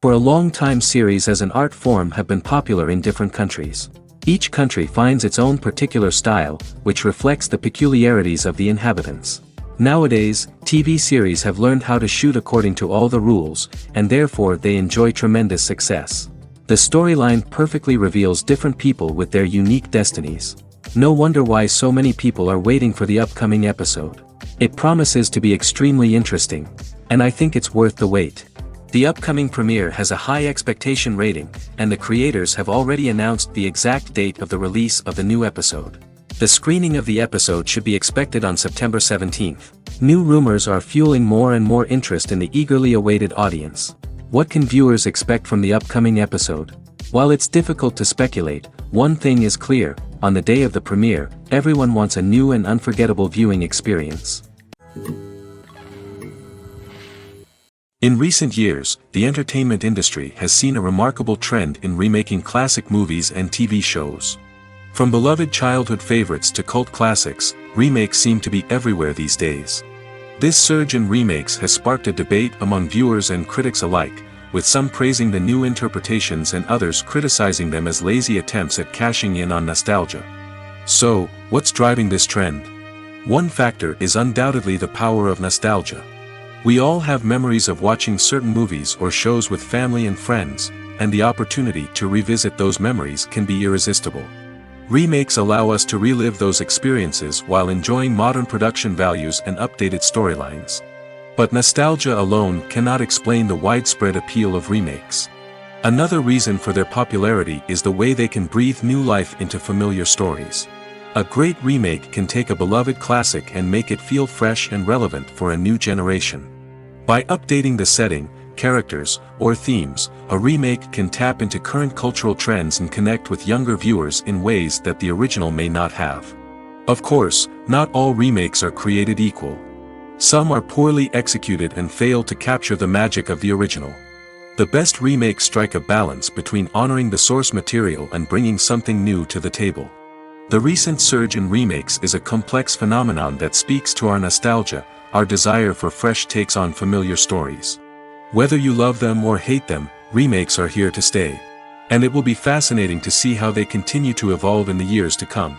For a long time, series as an art form have been popular in different countries. Each country finds its own particular style, which reflects the peculiarities of the inhabitants. Nowadays, TV series have learned how to shoot according to all the rules, and therefore they enjoy tremendous success. The storyline perfectly reveals different people with their unique destinies. No wonder why so many people are waiting for the upcoming episode. It promises to be extremely interesting, and I think it's worth the wait. The upcoming premiere has a high expectation rating, and the creators have already announced the exact date of the release of the new episode. The screening of the episode should be expected on September 17th. New rumors are fueling more and more interest in the eagerly awaited audience. What can viewers expect from the upcoming episode? While it's difficult to speculate, one thing is clear: on the day of the premiere, everyone wants a new and unforgettable viewing experience. In recent years, the entertainment industry has seen a remarkable trend in remaking classic movies and TV shows. From beloved childhood favorites to cult classics, remakes seem to be everywhere these days. This surge in remakes has sparked a debate among viewers and critics alike, with some praising the new interpretations and others criticizing them as lazy attempts at cashing in on nostalgia. So, what's driving this trend? One factor is undoubtedly the power of nostalgia. We all have memories of watching certain movies or shows with family and friends, and the opportunity to revisit those memories can be irresistible. Remakes allow us to relive those experiences while enjoying modern production values and updated storylines. But nostalgia alone cannot explain the widespread appeal of remakes. Another reason for their popularity is the way they can breathe new life into familiar stories. A great remake can take a beloved classic and make it feel fresh and relevant for a new generation. By updating the setting, characters, or themes, a remake can tap into current cultural trends and connect with younger viewers in ways that the original may not have. Of course, not all remakes are created equal. Some are poorly executed and fail to capture the magic of the original. The best remakes strike a balance between honoring the source material and bringing something new to the table. The recent surge in remakes is a complex phenomenon that speaks to our nostalgia, our desire for fresh takes on familiar stories. Whether you love them or hate them, remakes are here to stay. And it will be fascinating to see how they continue to evolve in the years to come.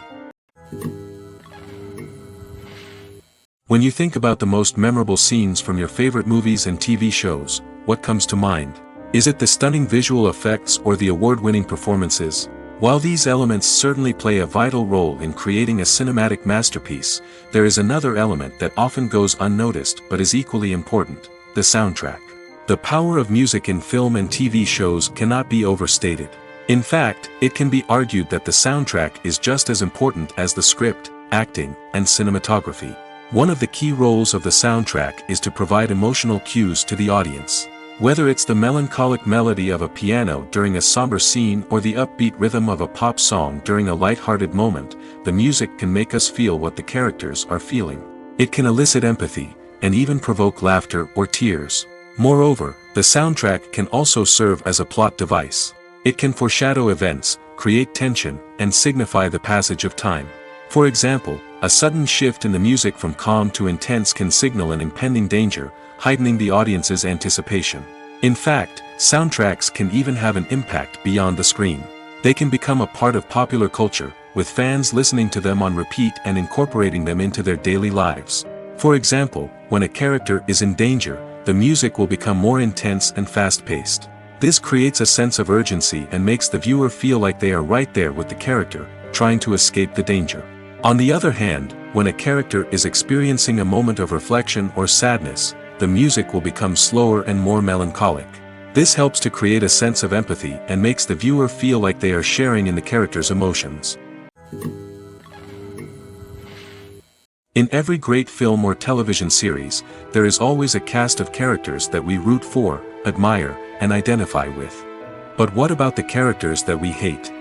When you think about the most memorable scenes from your favorite movies and TV shows, what comes to mind? Is it the stunning visual effects or the award-winning performances? While these elements certainly play a vital role in creating a cinematic masterpiece, there is another element that often goes unnoticed but is equally important: the soundtrack. The power of music in film and TV shows cannot be overstated. In fact, it can be argued that the soundtrack is just as important as the script, acting, and cinematography. One of the key roles of the soundtrack is to provide emotional cues to the audience. Whether it's the melancholic melody of a piano during a somber scene or the upbeat rhythm of a pop song during a light-hearted moment, the music can make us feel what the characters are feeling. It can elicit empathy, and even provoke laughter or tears. Moreover, the soundtrack can also serve as a plot device. It can foreshadow events, create tension, and signify the passage of time. For example, a sudden shift in the music from calm to intense can signal an impending danger, heightening the audience's anticipation. In fact, soundtracks can even have an impact beyond the screen. They can become a part of popular culture, with fans listening to them on repeat and incorporating them into their daily lives. For example, when a character is in danger, the music will become more intense and fast-paced. This creates a sense of urgency and makes the viewer feel like they are right there with the character, trying to escape the danger. On the other hand, when a character is experiencing a moment of reflection or sadness, the music will become slower and more melancholic. This helps to create a sense of empathy and makes the viewer feel like they are sharing in the character's emotions. In every great film or television series, there is always a cast of characters that we root for, admire, and identify with. But what about the characters that we hate?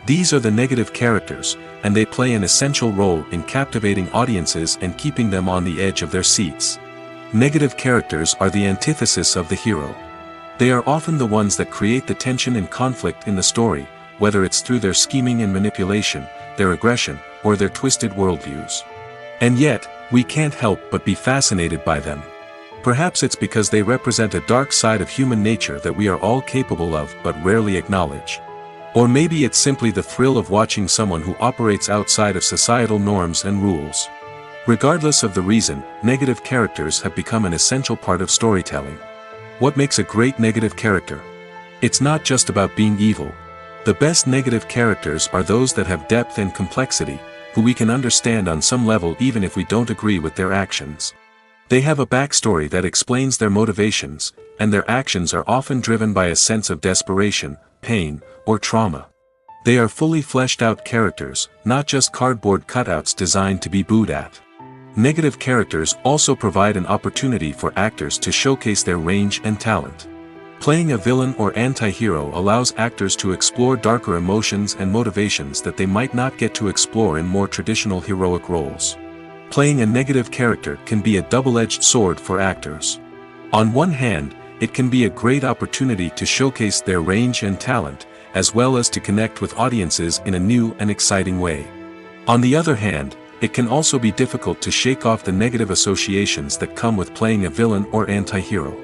These are the negative characters, and they play an essential role in captivating audiences and keeping them on the edge of their seats. Negative characters are the antithesis of the hero. They are often the ones that create the tension and conflict in the story, whether it's through their scheming and manipulation, their aggression, or their twisted worldviews. And yet, we can't help but be fascinated by them. Perhaps it's because they represent a dark side of human nature that we are all capable of but rarely acknowledge. Or maybe it's simply the thrill of watching someone who operates outside of societal norms and rules. Regardless of the reason, negative characters have become an essential part of storytelling. What makes a great negative character? It's not just about being evil. The best negative characters are those that have depth and complexity, who we can understand on some level even if we don't agree with their actions. They have a backstory that explains their motivations, and their actions are often driven by a sense of desperation, pain, or trauma. They are fully fleshed out characters, not just cardboard cutouts designed to be booed at. Negative characters also provide an opportunity for actors to showcase their range and talent. Playing a villain or anti-hero allows actors to explore darker emotions and motivations that they might not get to explore in more traditional heroic roles. Playing a negative character can be a double-edged sword for actors. On one hand, it can be a great opportunity to showcase their range and talent, as well as to connect with audiences in a new and exciting way. On the other hand, it can also be difficult to shake off the negative associations that come with playing a villain or anti-hero.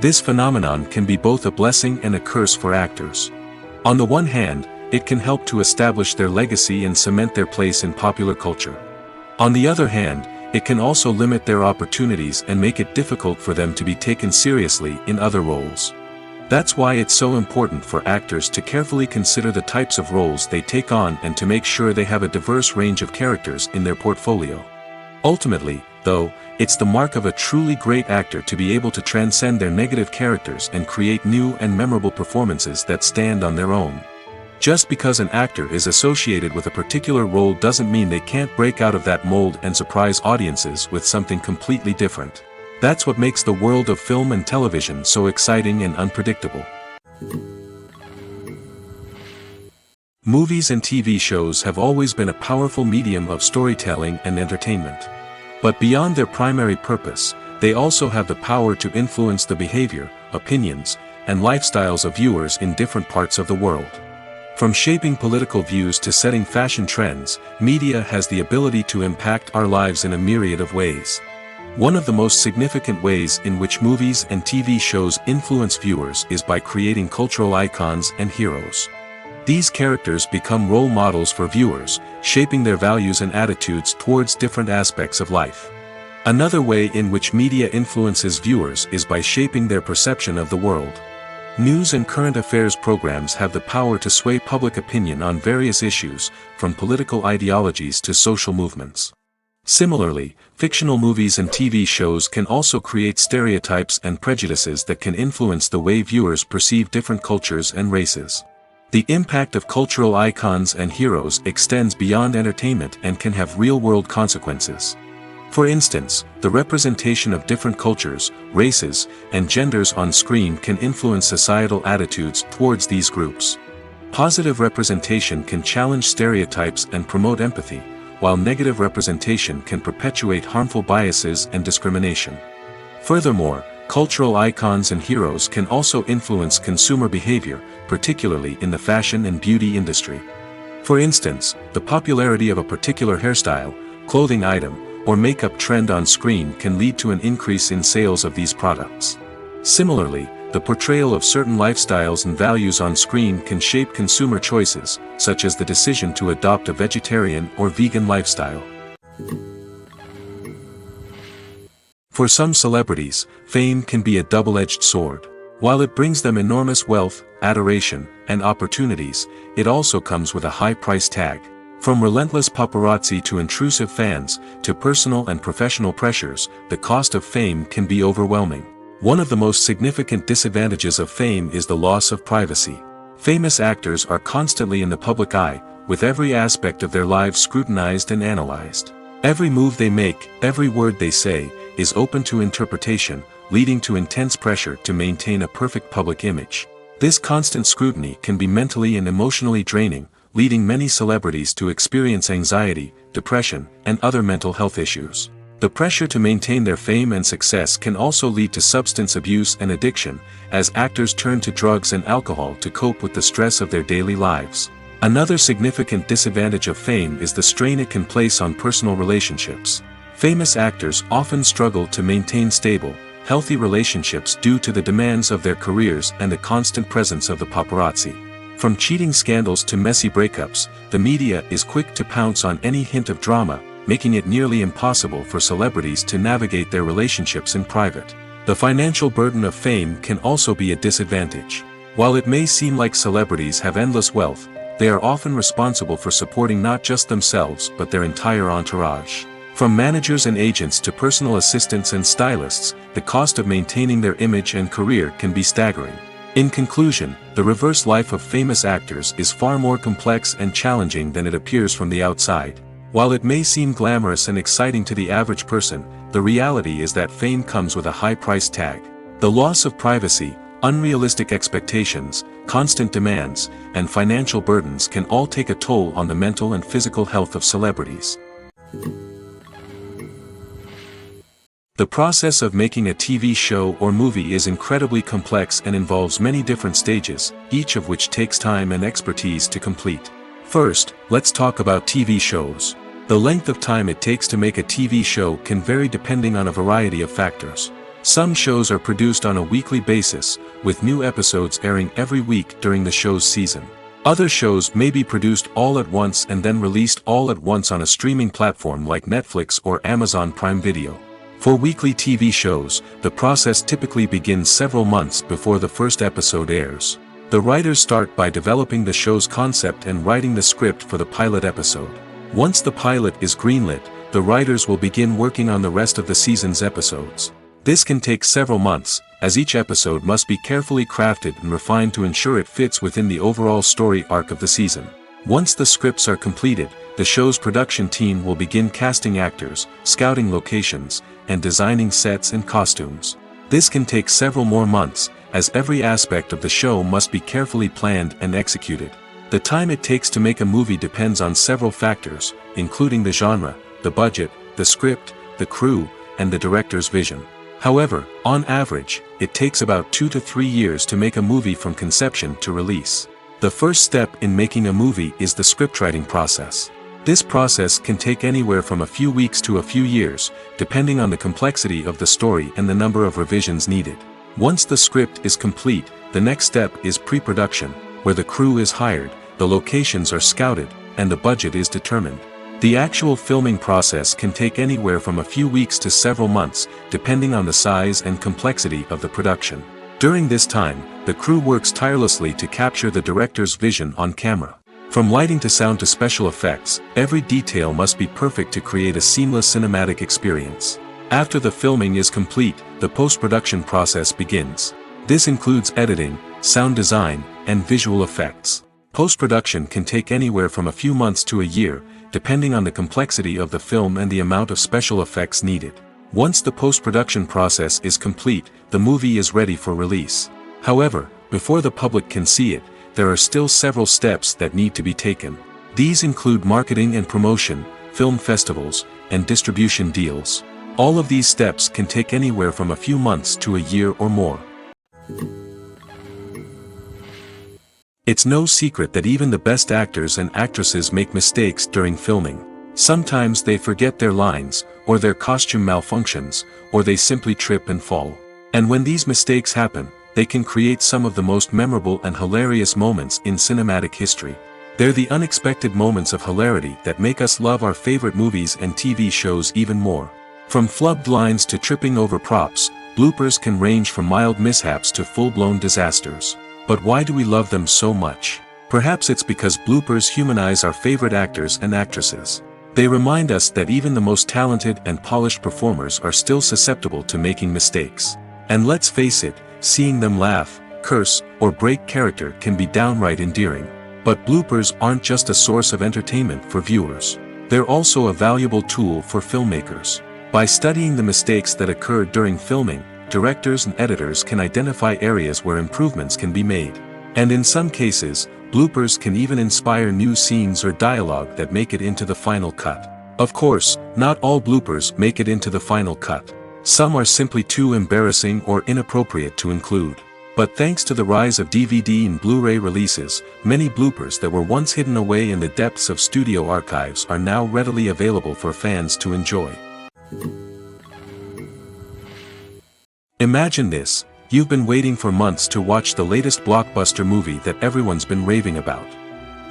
This phenomenon can be both a blessing and a curse for actors. On the one hand, it can help to establish their legacy and cement their place in popular culture. On the other hand, it can also limit their opportunities and make it difficult for them to be taken seriously in other roles. That's why it's so important for actors to carefully consider the types of roles they take on and to make sure they have a diverse range of characters in their portfolio. Ultimately, though, it's the mark of a truly great actor to be able to transcend their negative characters and create new and memorable performances that stand on their own. Just because an actor is associated with a particular role doesn't mean they can't break out of that mold and surprise audiences with something completely different. That's what makes the world of film and television so exciting and unpredictable. Movies and TV shows have always been a powerful medium of storytelling and entertainment. But beyond their primary purpose, they also have the power to influence the behavior, opinions, and lifestyles of viewers in different parts of the world. From shaping political views to setting fashion trends, media has the ability to impact our lives in a myriad of ways. One of the most significant ways in which movies and TV shows influence viewers is by creating cultural icons and heroes. These characters become role models for viewers, shaping their values and attitudes towards different aspects of life. Another way in which media influences viewers is by shaping their perception of the world. News and current affairs programs have the power to sway public opinion on various issues, from political ideologies to social movements. Similarly, fictional movies and TV shows can also create stereotypes and prejudices that can influence the way viewers perceive different cultures and races. The impact of cultural icons and heroes extends beyond entertainment and can have real-world consequences. For instance, the representation of different cultures, races, and genders on screen can influence societal attitudes towards these groups. Positive representation can challenge stereotypes and promote empathy, while negative representation can perpetuate harmful biases and discrimination. Furthermore, cultural icons and heroes can also influence consumer behavior, particularly in the fashion and beauty industry. For instance, the popularity of a particular hairstyle, clothing item, or makeup trend on screen can lead to an increase in sales of these products. Similarly, the portrayal of certain lifestyles and values on screen can shape consumer choices, such as the decision to adopt a vegetarian or vegan lifestyle. For some celebrities, fame can be a double-edged sword. While it brings them enormous wealth, adoration, and opportunities, it also comes with a high price tag. From relentless paparazzi to intrusive fans, to personal and professional pressures, the cost of fame can be overwhelming. One of the most significant disadvantages of fame is the loss of privacy. Famous actors are constantly in the public eye, with every aspect of their lives scrutinized and analyzed. Every move they make, every word they say, is open to interpretation, leading to intense pressure to maintain a perfect public image. This constant scrutiny can be mentally and emotionally draining, leading many celebrities to experience anxiety, depression, and other mental health issues. The pressure to maintain their fame and success can also lead to substance abuse and addiction, as actors turn to drugs and alcohol to cope with the stress of their daily lives. Another significant disadvantage of fame is the strain it can place on personal relationships. Famous actors often struggle to maintain stable, healthy relationships due to the demands of their careers and the constant presence of the paparazzi. From cheating scandals to messy breakups, the media is quick to pounce on any hint of drama, making it nearly impossible for celebrities to navigate their relationships in private. The financial burden of fame can also be a disadvantage. While it may seem like celebrities have endless wealth, they are often responsible for supporting not just themselves but their entire entourage. From managers and agents to personal assistants and stylists, the cost of maintaining their image and career can be staggering. In conclusion, the reverse life of famous actors is far more complex and challenging than it appears from the outside. While it may seem glamorous and exciting to the average person, the reality is that fame comes with a high price tag. The loss of privacy, unrealistic expectations, constant demands, and financial burdens can all take a toll on the mental and physical health of celebrities. The process of making a TV show or movie is incredibly complex and involves many different stages, each of which takes time and expertise to complete. First, let's talk about TV shows. The length of time it takes to make a TV show can vary depending on a variety of factors. Some shows are produced on a weekly basis, with new episodes airing every week during the show's season. Other shows may be produced all at once and then released all at once on a streaming platform like Netflix or Amazon Prime Video. For weekly TV shows, the process typically begins several months before the first episode airs. The writers start by developing the show's concept and writing the script for the pilot episode. Once the pilot is greenlit, the writers will begin working on the rest of the season's episodes. This can take several months, as each episode must be carefully crafted and refined to ensure it fits within the overall story arc of the season. Once the scripts are completed, the show's production team will begin casting actors, scouting locations, and designing sets and costumes. This can take several more months, as every aspect of the show must be carefully planned and executed. The time it takes to make a movie depends on several factors, including the genre, the budget, the script, the crew, and the director's vision. However, on average, it takes about 2 to 3 years to make a movie from conception to release. The first step in making a movie is the scriptwriting process. This process can take anywhere from a few weeks to a few years, depending on the complexity of the story and the number of revisions needed. Once the script is complete, the next step is pre-production, where the crew is hired, the locations are scouted, and the budget is determined. The actual filming process can take anywhere from a few weeks to several months, depending on the size and complexity of the production. During this time, the crew works tirelessly to capture the director's vision on camera. From lighting to sound to special effects, every detail must be perfect to create a seamless cinematic experience. After the filming is complete, the post-production process begins. This includes editing, sound design, and visual effects. Post-production can take anywhere from a few months to a year, depending on the complexity of the film and the amount of special effects needed. Once the post-production process is complete, the movie is ready for release. However, before the public can see it, there are still several steps that need to be taken. These include marketing and promotion, film festivals, and distribution deals. All of these steps can take anywhere from a few months to a year or more. It's no secret that even the best actors and actresses make mistakes during filming. Sometimes they forget their lines, or their costume malfunctions, or they simply trip and fall. And when these mistakes happen, they can create some of the most memorable and hilarious moments in cinematic history. They're the unexpected moments of hilarity that make us love our favorite movies and TV shows even more. From flubbed lines to tripping over props, bloopers can range from mild mishaps to full-blown disasters. But why do we love them so much? Perhaps it's because bloopers humanize our favorite actors and actresses. They remind us that even the most talented and polished performers are still susceptible to making mistakes. And let's face it, seeing them laugh, curse, or break character can be downright endearing. But bloopers aren't just a source of entertainment for viewers. They're also a valuable tool for filmmakers. By studying the mistakes that occur during filming, directors and editors can identify areas where improvements can be made. And in some cases, bloopers can even inspire new scenes or dialogue that make it into the final cut. Of course, not all bloopers make it into the final cut. Some are simply too embarrassing or inappropriate to include. But thanks to the rise of DVD and Blu-ray releases, many bloopers that were once hidden away in the depths of studio archives are now readily available for fans to enjoy. Imagine this: you've been waiting for months to watch the latest blockbuster movie that everyone's been raving about.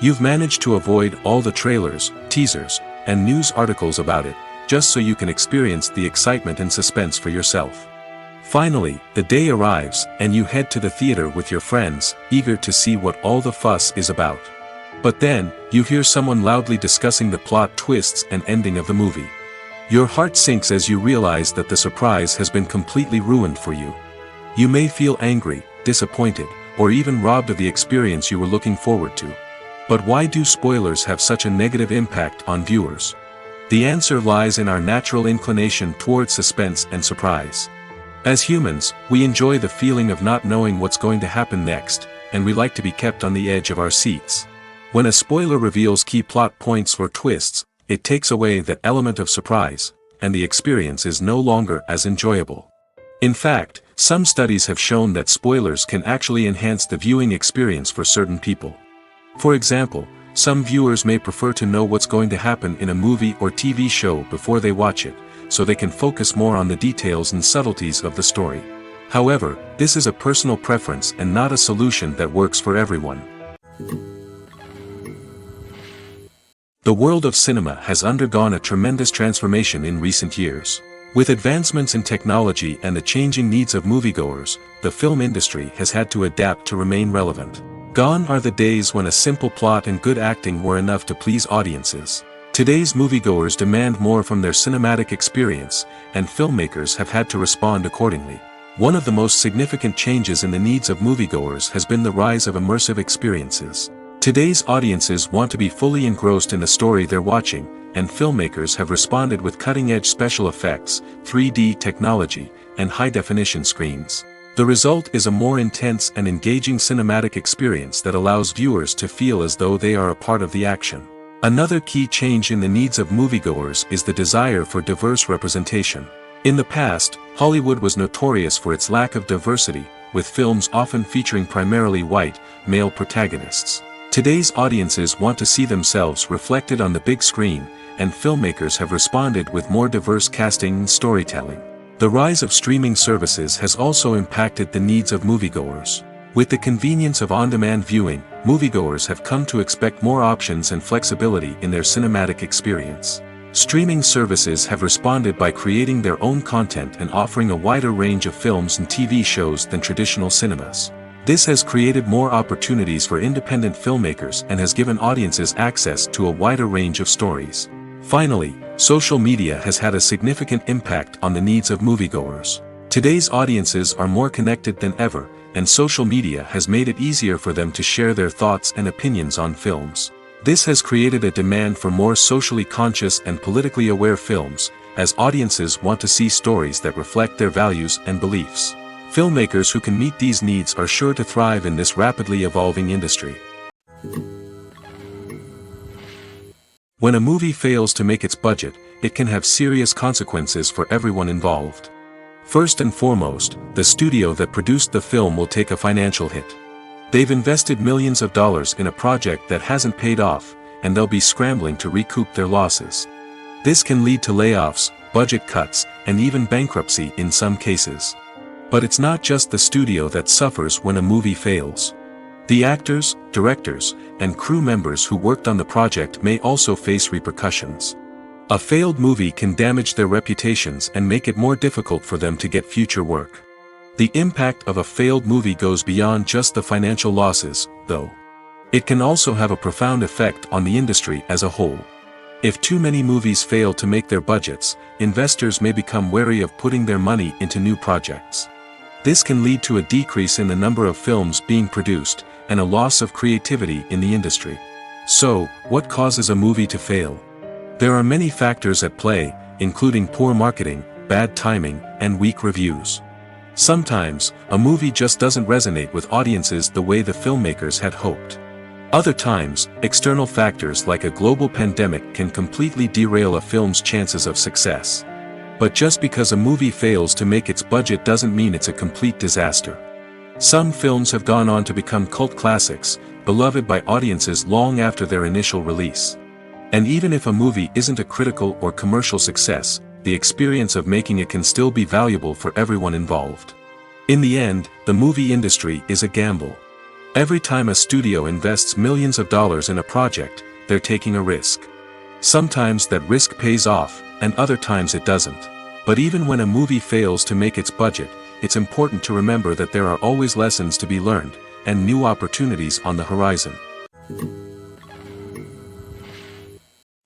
You've managed to avoid all the trailers, teasers, and news articles about it, just so you can experience the excitement and suspense for yourself. Finally, the day arrives, and you head to the theater with your friends, eager to see what all the fuss is about. But then, you hear someone loudly discussing the plot twists and ending of the movie. Your heart sinks as you realize that the surprise has been completely ruined for you. You may feel angry, disappointed, or even robbed of the experience you were looking forward to. But why do spoilers have such a negative impact on viewers? The answer lies in our natural inclination towards suspense and surprise. As humans, we enjoy the feeling of not knowing what's going to happen next, and we like to be kept on the edge of our seats. When a spoiler reveals key plot points or twists, it takes away that element of surprise, and the experience is no longer as enjoyable. In fact, some studies have shown that spoilers can actually enhance the viewing experience for certain people. For example, some viewers may prefer to know what's going to happen in a movie or TV show before they watch it, so they can focus more on the details and subtleties of the story. However, this is a personal preference and not a solution that works for everyone. The world of cinema has undergone a tremendous transformation in recent years. With advancements in technology and the changing needs of moviegoers, the film industry has had to adapt to remain relevant. Gone are the days when a simple plot and good acting were enough to please audiences. Today's moviegoers demand more from their cinematic experience, and filmmakers have had to respond accordingly. One of the most significant changes in the needs of moviegoers has been the rise of immersive experiences. Today's audiences want to be fully engrossed in the story they're watching, and filmmakers have responded with cutting-edge special effects, 3D technology, and high-definition screens. The result is a more intense and engaging cinematic experience that allows viewers to feel as though they are a part of the action. Another key change in the needs of moviegoers is the desire for diverse representation. In the past, Hollywood was notorious for its lack of diversity, with films often featuring primarily white, male protagonists. Today's audiences want to see themselves reflected on the big screen, and filmmakers have responded with more diverse casting and storytelling. The rise of streaming services has also impacted the needs of moviegoers. With the convenience of on-demand viewing, moviegoers have come to expect more options and flexibility in their cinematic experience. Streaming services have responded by creating their own content and offering a wider range of films and TV shows than traditional cinemas. This has created more opportunities for independent filmmakers and has given audiences access to a wider range of stories. Finally, social media has had a significant impact on the needs of moviegoers. Today's audiences are more connected than ever, and social media has made it easier for them to share their thoughts and opinions on films. This has created a demand for more socially conscious and politically aware films, as audiences want to see stories that reflect their values and beliefs. Filmmakers who can meet these needs are sure to thrive in this rapidly evolving industry. When a movie fails to make its budget, it can have serious consequences for everyone involved. First and foremost, the studio that produced the film will take a financial hit. They've invested millions of dollars in a project that hasn't paid off, and they'll be scrambling to recoup their losses. This can lead to layoffs, budget cuts, and even bankruptcy in some cases. But it's not just the studio that suffers when a movie fails. The actors, directors, and crew members who worked on the project may also face repercussions. A failed movie can damage their reputations and make it more difficult for them to get future work. The impact of a failed movie goes beyond just the financial losses, though. It can also have a profound effect on the industry as a whole. If too many movies fail to make their budgets, investors may become wary of putting their money into new projects. This can lead to a decrease in the number of films being produced, and a loss of creativity in the industry. So, what causes a movie to fail? There are many factors at play, including poor marketing, bad timing, and weak reviews. Sometimes, a movie just doesn't resonate with audiences the way the filmmakers had hoped. Other times, external factors like a global pandemic can completely derail a film's chances of success. But just because a movie fails to make its budget doesn't mean it's a complete disaster. Some films have gone on to become cult classics, beloved by audiences long after their initial release. And even if a movie isn't a critical or commercial success, the experience of making it can still be valuable for everyone involved. In the end, the movie industry is a gamble. Every time a studio invests millions of dollars in a project, they're taking a risk. Sometimes that risk pays off, and other times it doesn't. But even when a movie fails to make its budget, it's important to remember that there are always lessons to be learned, and new opportunities on the horizon.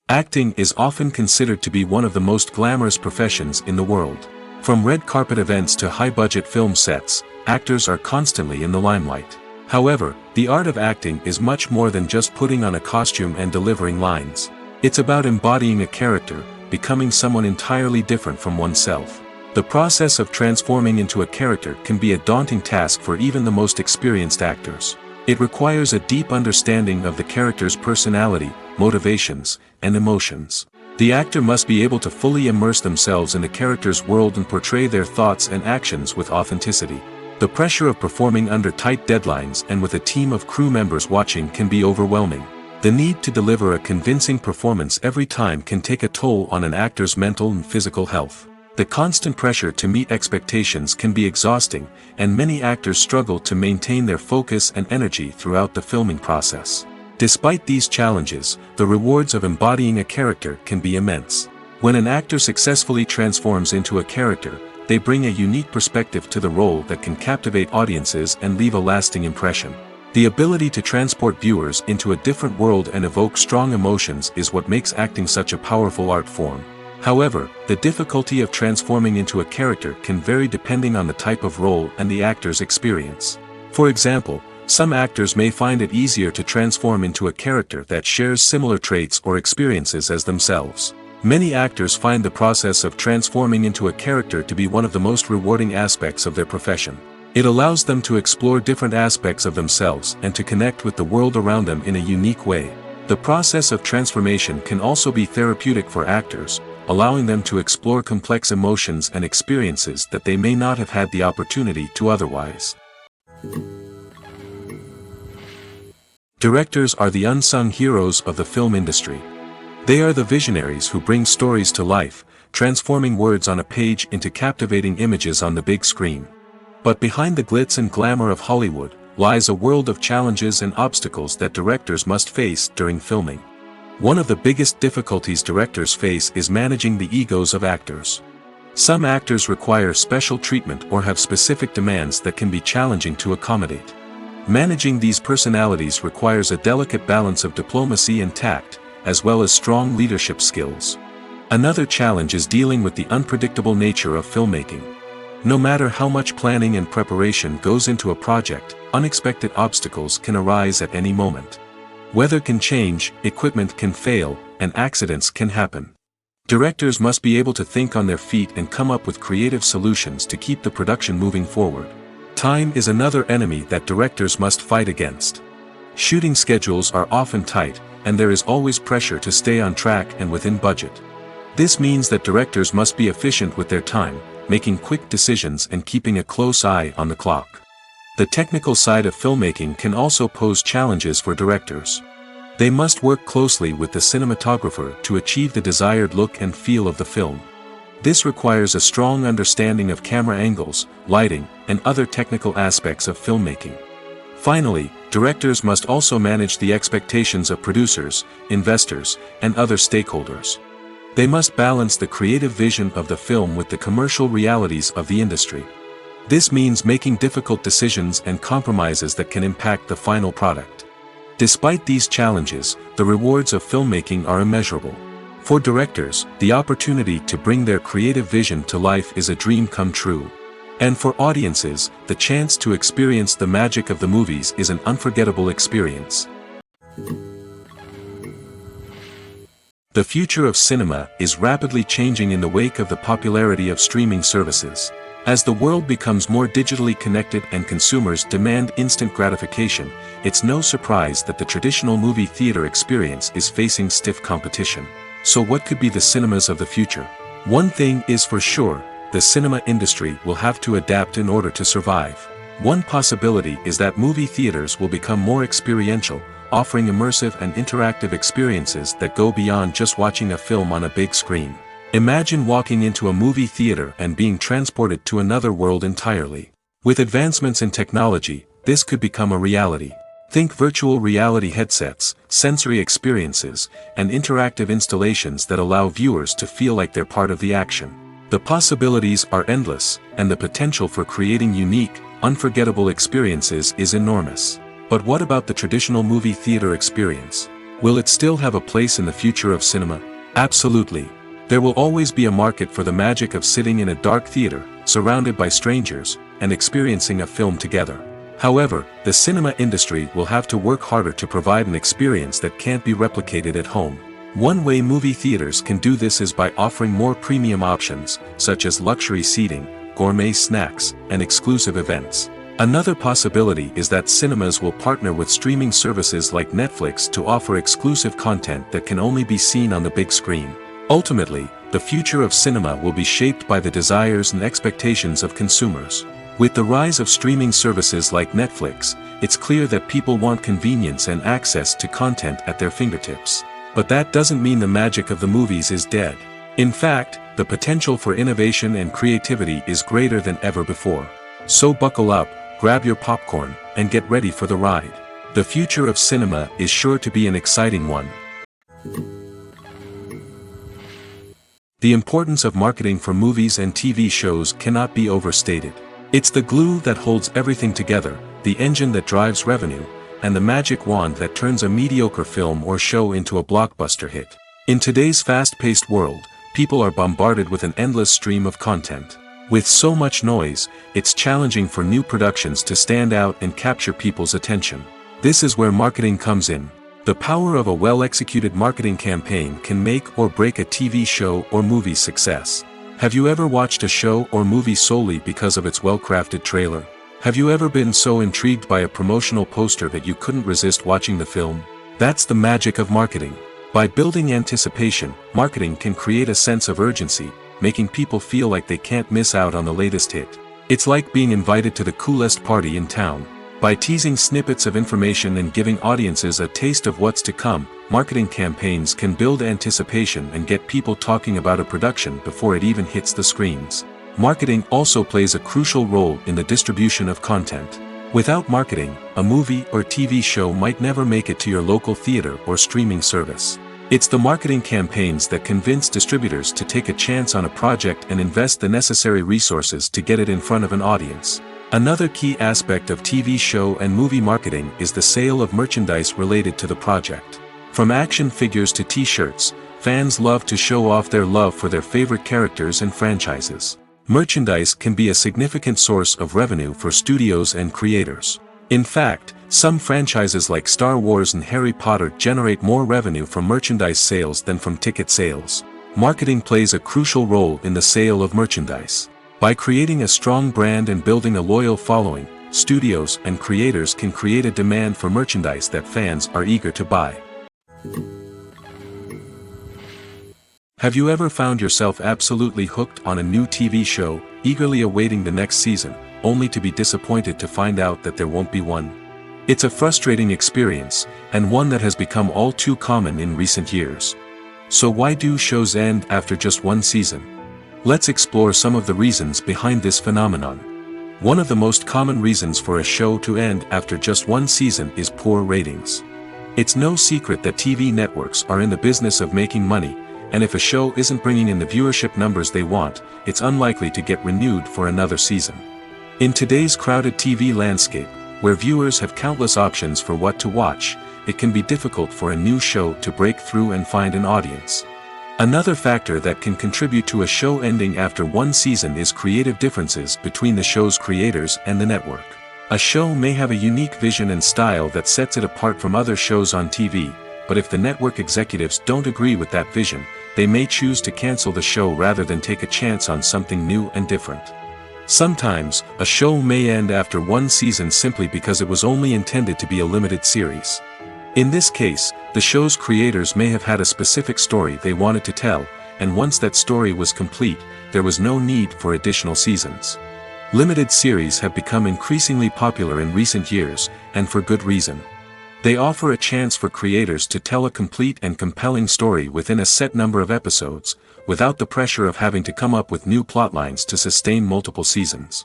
Acting is often considered to be one of the most glamorous professions in the world. From red carpet events to high-budget film sets, actors are constantly in the limelight. However, the art of acting is much more than just putting on a costume and delivering lines. It's about embodying a character, becoming someone entirely different from oneself. The process of transforming into a character can be a daunting task for even the most experienced actors. It requires a deep understanding of the character's personality, motivations, and emotions. The actor must be able to fully immerse themselves in the character's world and portray their thoughts and actions with authenticity. The pressure of performing under tight deadlines and with a team of crew members watching can be overwhelming. The need to deliver a convincing performance every time can take a toll on an actor's mental and physical health. The constant pressure to meet expectations can be exhausting, and many actors struggle to maintain their focus and energy throughout the filming process. Despite these challenges, the rewards of embodying a character can be immense. When an actor successfully transforms into a character, they bring a unique perspective to the role that can captivate audiences and leave a lasting impression. The ability to transport viewers into a different world and evoke strong emotions is what makes acting such a powerful art form. However, the difficulty of transforming into a character can vary depending on the type of role and the actor's experience. For example, some actors may find it easier to transform into a character that shares similar traits or experiences as themselves. Many actors find the process of transforming into a character to be one of the most rewarding aspects of their profession. It allows them to explore different aspects of themselves and to connect with the world around them in a unique way. The process of transformation can also be therapeutic for actors, allowing them to explore complex emotions and experiences that they may not have had the opportunity to otherwise. Directors are the unsung heroes of the film industry. They are the visionaries who bring stories to life, transforming words on a page into captivating images on the big screen. But behind the glitz and glamour of Hollywood, lies a world of challenges and obstacles that directors must face during filming. One of the biggest difficulties directors face is managing the egos of actors. Some actors require special treatment or have specific demands that can be challenging to accommodate. Managing these personalities requires a delicate balance of diplomacy and tact, as well as strong leadership skills. Another challenge is dealing with the unpredictable nature of filmmaking. No matter how much planning and preparation goes into a project, unexpected obstacles can arise at any moment. Weather can change, equipment can fail, and accidents can happen. Directors must be able to think on their feet and come up with creative solutions to keep the production moving forward. Time is another enemy that directors must fight against. Shooting schedules are often tight, and there is always pressure to stay on track and within budget. This means that directors must be efficient with their time, making quick decisions and keeping a close eye on the clock. The technical side of filmmaking can also pose challenges for directors. They must work closely with the cinematographer to achieve the desired look and feel of the film. This requires a strong understanding of camera angles, lighting, and other technical aspects of filmmaking. Finally, directors must also manage the expectations of producers, investors, and other stakeholders. They must balance the creative vision of the film with the commercial realities of the industry. This means making difficult decisions and compromises that can impact the final product. Despite these challenges, the rewards of filmmaking are immeasurable. For directors, the opportunity to bring their creative vision to life is a dream come true. And for audiences, the chance to experience the magic of the movies is an unforgettable experience. The future of cinema is rapidly changing in the wake of the popularity of streaming services. As the world becomes more digitally connected and consumers demand instant gratification, it's no surprise that the traditional movie theater experience is facing stiff competition. So what could be the cinemas of the future? One thing is for sure, the cinema industry will have to adapt in order to survive. One possibility is that movie theaters will become more experiential, offering immersive and interactive experiences that go beyond just watching a film on a big screen. Imagine walking into a movie theater and being transported to another world entirely. With advancements in technology, this could become a reality. Think virtual reality headsets, sensory experiences, and interactive installations that allow viewers to feel like they're part of the action. The possibilities are endless, and the potential for creating unique, unforgettable experiences is enormous. But what about the traditional movie theater experience? Will it still have a place in the future of cinema? Absolutely. There will always be a market for the magic of sitting in a dark theater, surrounded by strangers, and experiencing a film together. However, the cinema industry will have to work harder to provide an experience that can't be replicated at home. One way movie theaters can do this is by offering more premium options, such as luxury seating, gourmet snacks, and exclusive events. Another possibility is that cinemas will partner with streaming services like Netflix to offer exclusive content that can only be seen on the big screen. Ultimately, the future of cinema will be shaped by the desires and expectations of consumers. With the rise of streaming services like Netflix, it's clear that people want convenience and access to content at their fingertips. But that doesn't mean the magic of the movies is dead. In fact, the potential for innovation and creativity is greater than ever before. So buckle up, grab your popcorn, and get ready for the ride. The future of cinema is sure to be an exciting one. The importance of marketing for movies and TV shows cannot be overstated. It's the glue that holds everything together, the engine that drives revenue, and the magic wand that turns a mediocre film or show into a blockbuster hit. In today's fast-paced world, people are bombarded with an endless stream of content. With so much noise, it's challenging for new productions to stand out and capture people's attention. This is where marketing comes in. The power of a well-executed marketing campaign can make or break a TV show or movie's success. Have you ever watched a show or movie solely because of its well-crafted trailer? Have you ever been so intrigued by a promotional poster that you couldn't resist watching the film? That's the magic of marketing. By building anticipation, marketing can create a sense of urgency, making people feel like they can't miss out on the latest hit. It's like being invited to the coolest party in town. By teasing snippets of information and giving audiences a taste of what's to come, marketing campaigns can build anticipation and get people talking about a production before it even hits the screens. Marketing also plays a crucial role in the distribution of content. Without marketing, a movie or TV show might never make it to your local theater or streaming service. It's the marketing campaigns that convince distributors to take a chance on a project and invest the necessary resources to get it in front of an audience. Another key aspect of TV show and movie marketing is the sale of merchandise related to the project. From action figures to t-shirts, fans love to show off their love for their favorite characters and franchises. Merchandise can be a significant source of revenue for studios and creators. In fact, some franchises like Star Wars and Harry Potter generate more revenue from merchandise sales than from ticket sales. Marketing plays a crucial role in the sale of merchandise. By creating a strong brand and building a loyal following, studios and creators can create a demand for merchandise that fans are eager to buy. Have you ever found yourself absolutely hooked on a new TV show, eagerly awaiting the next season, only to be disappointed to find out that there won't be one? It's a frustrating experience, and one that has become all too common in recent years. So why do shows end after just one season? Let's explore some of the reasons behind this phenomenon. One of the most common reasons for a show to end after just one season is poor ratings. It's no secret that TV networks are in the business of making money, and if a show isn't bringing in the viewership numbers they want, it's unlikely to get renewed for another season. In today's crowded TV landscape, where viewers have countless options for what to watch, it can be difficult for a new show to break through and find an audience. Another factor that can contribute to a show ending after one season is creative differences between the show's creators and the network. A show may have a unique vision and style that sets it apart from other shows on TV, but if the network executives don't agree with that vision, they may choose to cancel the show rather than take a chance on something new and different. Sometimes, a show may end after one season simply because it was only intended to be a limited series. In this case, the show's creators may have had a specific story they wanted to tell, and once that story was complete, there was no need for additional seasons. Limited series have become increasingly popular in recent years, and for good reason. They offer a chance for creators to tell a complete and compelling story within a set number of episodes, without the pressure of having to come up with new plotlines to sustain multiple seasons.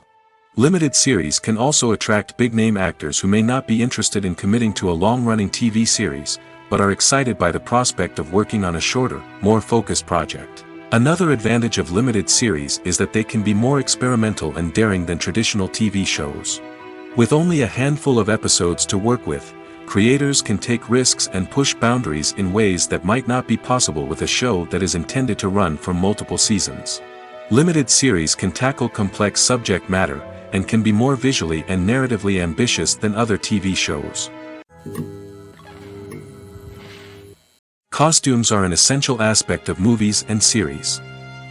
Limited series can also attract big-name actors who may not be interested in committing to a long-running TV series, but are excited by the prospect of working on a shorter, more focused project. Another advantage of limited series is that they can be more experimental and daring than traditional TV shows. With only a handful of episodes to work with, creators can take risks and push boundaries in ways that might not be possible with a show that is intended to run for multiple seasons. Limited series can tackle complex subject matter, and can be more visually and narratively ambitious than other TV shows. Costumes are an essential aspect of movies and series.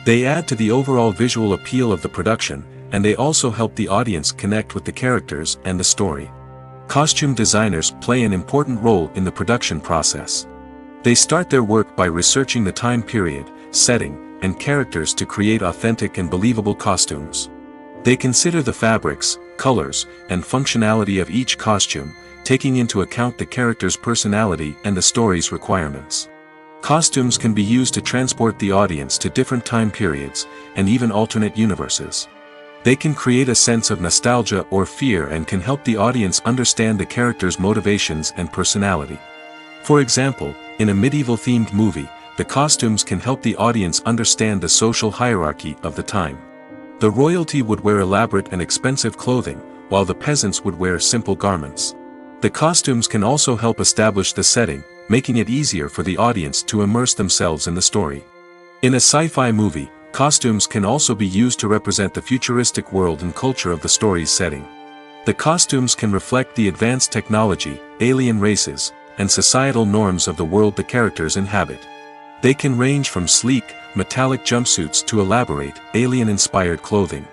They add to the overall visual appeal of the production, and they also help the audience connect with the characters and the story. Costume designers play an important role in the production process. They start their work by researching the time period, setting, and characters to create authentic and believable costumes. They consider the fabrics, colors, and functionality of each costume, taking into account the character's personality and the story's requirements. Costumes can be used to transport the audience to different time periods, and even alternate universes. They can create a sense of nostalgia or fear and can help the audience understand the character's motivations and personality. For example, in a medieval-themed movie, the costumes can help the audience understand the social hierarchy of the time. The royalty would wear elaborate and expensive clothing, while the peasants would wear simple garments. The costumes can also help establish the setting, making it easier for the audience to immerse themselves in the story. In a sci-fi movie, costumes can also be used to represent the futuristic world and culture of the story's setting. The costumes can reflect the advanced technology, alien races, and societal norms of the world the characters inhabit. They can range from sleek, metallic jumpsuits to elaborate, alien-inspired clothing.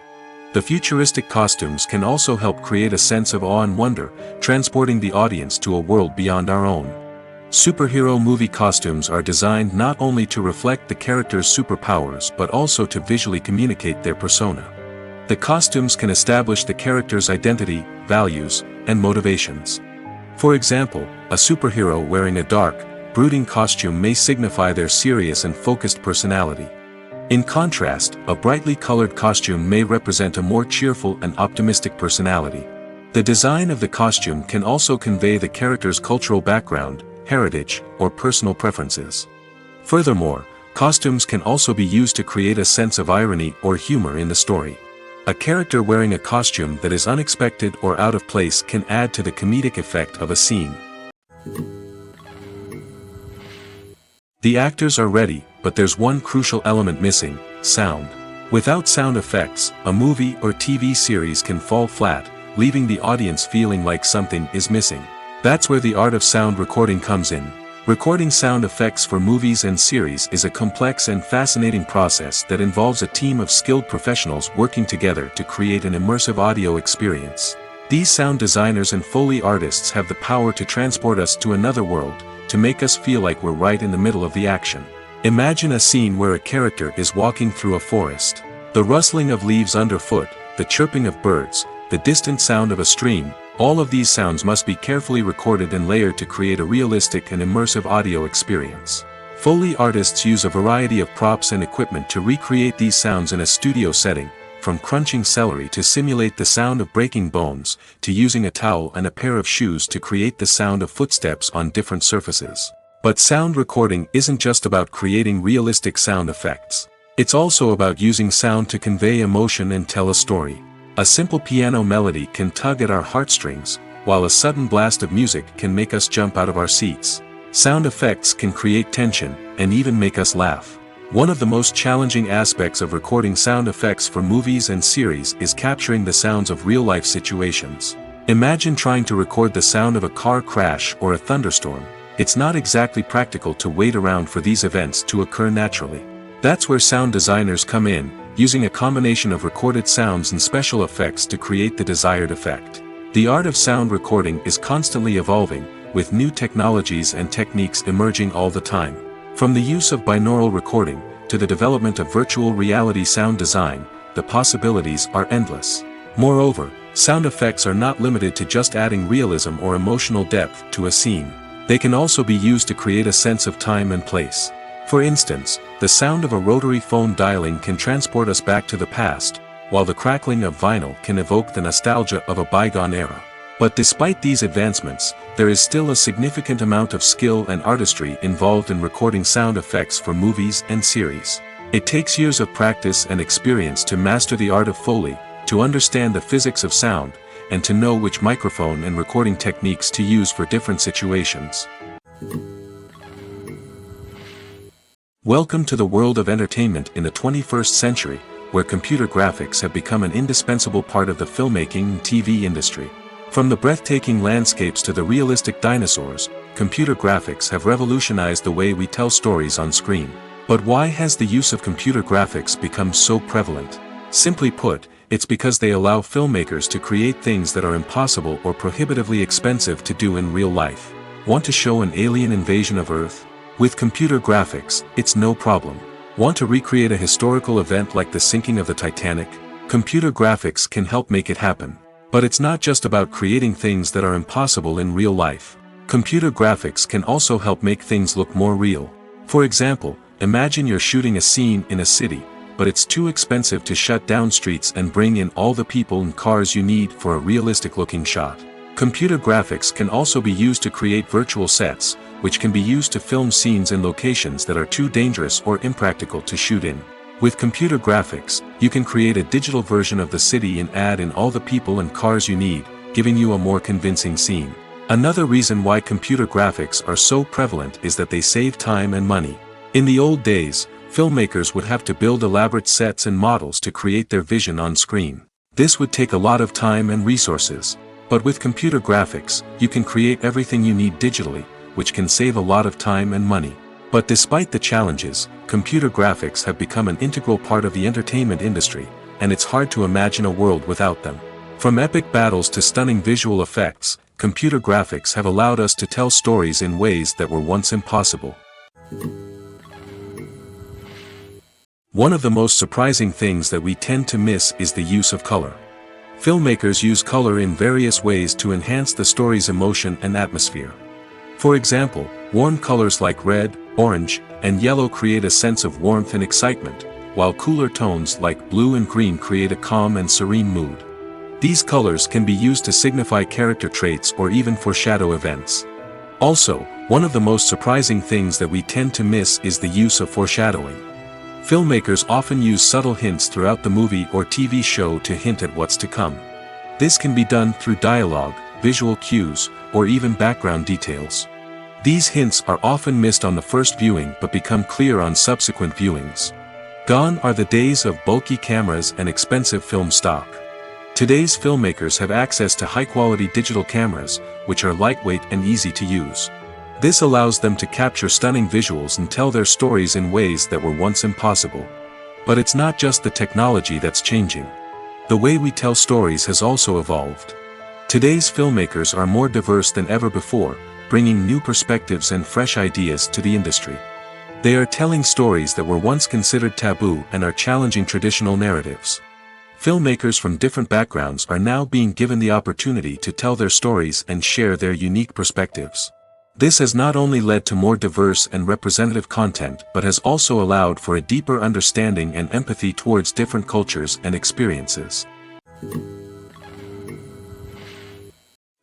The futuristic costumes can also help create a sense of awe and wonder, transporting the audience to a world beyond our own. Superhero movie costumes are designed not only to reflect the character's superpowers but also to visually communicate their persona. The costumes can establish the character's identity, values, and motivations. For example, a superhero wearing a dark, brooding costume may signify their serious and focused personality. In contrast, a brightly colored costume may represent a more cheerful and optimistic personality. The design of the costume can also convey the character's cultural background, heritage, or personal preferences. Furthermore, costumes can also be used to create a sense of irony or humor in the story. A character wearing a costume that is unexpected or out of place can add to the comedic effect of a scene. The actors are ready, but there's one crucial element missing: sound. Without sound effects, a movie or TV series can fall flat, leaving the audience feeling like something is missing. That's where the art of sound recording comes in. Recording sound effects for movies and series is a complex and fascinating process that involves a team of skilled professionals working together to create an immersive audio experience. These sound designers and Foley artists have the power to transport us to another world, to make us feel like we're right in the middle of the action. Imagine a scene where a character is walking through a forest. The rustling of leaves underfoot, the chirping of birds, the distant sound of a stream, all of these sounds must be carefully recorded and layered to create a realistic and immersive audio experience. Foley artists use a variety of props and equipment to recreate these sounds in a studio setting, from crunching celery to simulate the sound of breaking bones, to using a towel and a pair of shoes to create the sound of footsteps on different surfaces. But sound recording isn't just about creating realistic sound effects. It's also about using sound to convey emotion and tell a story. A simple piano melody can tug at our heartstrings, while a sudden blast of music can make us jump out of our seats. Sound effects can create tension, and even make us laugh. One of the most challenging aspects of recording sound effects for movies and series is capturing the sounds of real-life situations. Imagine trying to record the sound of a car crash or a thunderstorm. It's not exactly practical to wait around for these events to occur naturally. That's where sound designers come in, using a combination of recorded sounds and special effects to create the desired effect. The art of sound recording is constantly evolving, with new technologies and techniques emerging all the time. From the use of binaural recording, to the development of virtual reality sound design, the possibilities are endless. Moreover, sound effects are not limited to just adding realism or emotional depth to a scene. They can also be used to create a sense of time and place. For instance, the sound of a rotary phone dialing can transport us back to the past, while the crackling of vinyl can evoke the nostalgia of a bygone era. But despite these advancements, there is still a significant amount of skill and artistry involved in recording sound effects for movies and series. It takes years of practice and experience to master the art of Foley, to understand the physics of sound, and to know which microphone and recording techniques to use for different situations. Welcome to the world of entertainment in the 21st century, where computer graphics have become an indispensable part of the filmmaking and TV industry. From the breathtaking landscapes to the realistic dinosaurs, computer graphics have revolutionized the way we tell stories on screen. But why has the use of computer graphics become so prevalent? Simply put, it's because they allow filmmakers to create things that are impossible or prohibitively expensive to do in real life. Want to show an alien invasion of Earth? With computer graphics, it's no problem. Want to recreate a historical event like the sinking of the Titanic? Computer graphics can help make it happen. But it's not just about creating things that are impossible in real life. Computer graphics can also help make things look more real. For example, imagine you're shooting a scene in a city, but it's too expensive to shut down streets and bring in all the people and cars you need for a realistic-looking shot. Computer graphics can also be used to create virtual sets, which can be used to film scenes in locations that are too dangerous or impractical to shoot in. With computer graphics, you can create a digital version of the city and add in all the people and cars you need, giving you a more convincing scene. Another reason why computer graphics are so prevalent is that they save time and money. In the old days, filmmakers would have to build elaborate sets and models to create their vision on screen. This would take a lot of time and resources. But with computer graphics, you can create everything you need digitally, which can save a lot of time and money. But despite the challenges, computer graphics have become an integral part of the entertainment industry, and it's hard to imagine a world without them. From epic battles to stunning visual effects, computer graphics have allowed us to tell stories in ways that were once impossible. One of the most surprising things that we tend to miss is the use of color. Filmmakers use color in various ways to enhance the story's emotion and atmosphere. For example, warm colors like red, orange, and yellow create a sense of warmth and excitement, while cooler tones like blue and green create a calm and serene mood. These colors can be used to signify character traits or even foreshadow events. Also, one of the most surprising things that we tend to miss is the use of foreshadowing. Filmmakers often use subtle hints throughout the movie or TV show to hint at what's to come. This can be done through dialogue, visual cues, or even background details. These hints are often missed on the first viewing but become clear on subsequent viewings. Gone are the days of bulky cameras and expensive film stock. Today's filmmakers have access to high-quality digital cameras, which are lightweight and easy to use. This allows them to capture stunning visuals and tell their stories in ways that were once impossible. But it's not just the technology that's changing. The way we tell stories has also evolved. Today's filmmakers are more diverse than ever before, bringing new perspectives and fresh ideas to the industry. They are telling stories that were once considered taboo and are challenging traditional narratives. Filmmakers from different backgrounds are now being given the opportunity to tell their stories and share their unique perspectives. This has not only led to more diverse and representative content but has also allowed for a deeper understanding and empathy towards different cultures and experiences.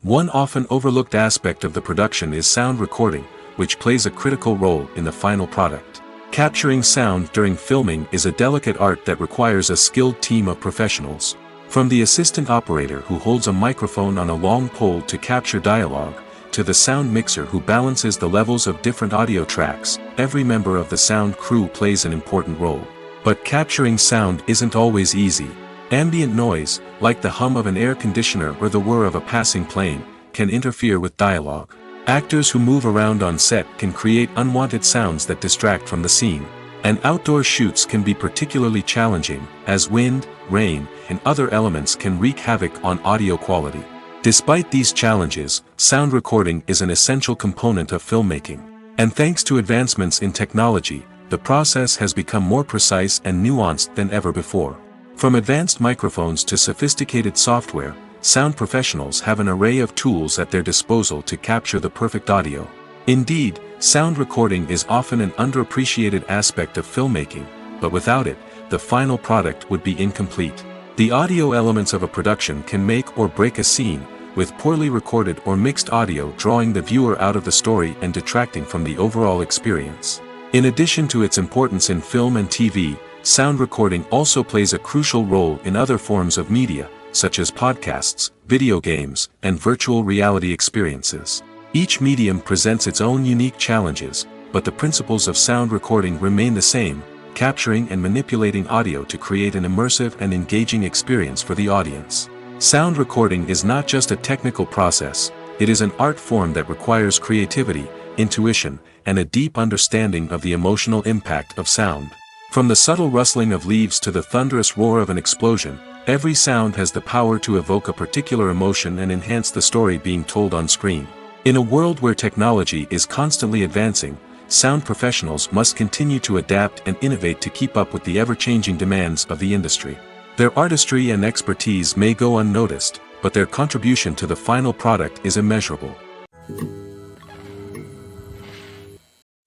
One often overlooked aspect of the production is sound recording, which plays a critical role in the final product. Capturing sound during filming is a delicate art that requires a skilled team of professionals. From the assistant operator who holds a microphone on a long pole to capture dialogue, to the sound mixer who balances the levels of different audio tracks, every member of the sound crew plays an important role. But capturing sound isn't always easy. Ambient noise, like the hum of an air conditioner or the whir of a passing plane, can interfere with dialogue. Actors who move around on set can create unwanted sounds that distract from the scene. And outdoor shoots can be particularly challenging, as wind, rain, and other elements can wreak havoc on audio quality. Despite these challenges, sound recording is an essential component of filmmaking. And thanks to advancements in technology, the process has become more precise and nuanced than ever before. From advanced microphones to sophisticated software, sound professionals have an array of tools at their disposal to capture the perfect audio. Indeed, sound recording is often an underappreciated aspect of filmmaking, but without it, the final product would be incomplete. The audio elements of a production can make or break a scene, with poorly recorded or mixed audio drawing the viewer out of the story and detracting from the overall experience. In addition to its importance in film and TV, sound recording also plays a crucial role in other forms of media, such as podcasts, video games, and virtual reality experiences. Each medium presents its own unique challenges, but the principles of sound recording remain the same, capturing and manipulating audio to create an immersive and engaging experience for the audience. Sound recording is not just a technical process, it is an art form that requires creativity, intuition, and a deep understanding of the emotional impact of sound. From the subtle rustling of leaves to the thunderous roar of an explosion, every sound has the power to evoke a particular emotion and enhance the story being told on screen. In a world where technology is constantly advancing, sound professionals must continue to adapt and innovate to keep up with the ever-changing demands of the industry. Their artistry and expertise may go unnoticed, but their contribution to the final product is immeasurable.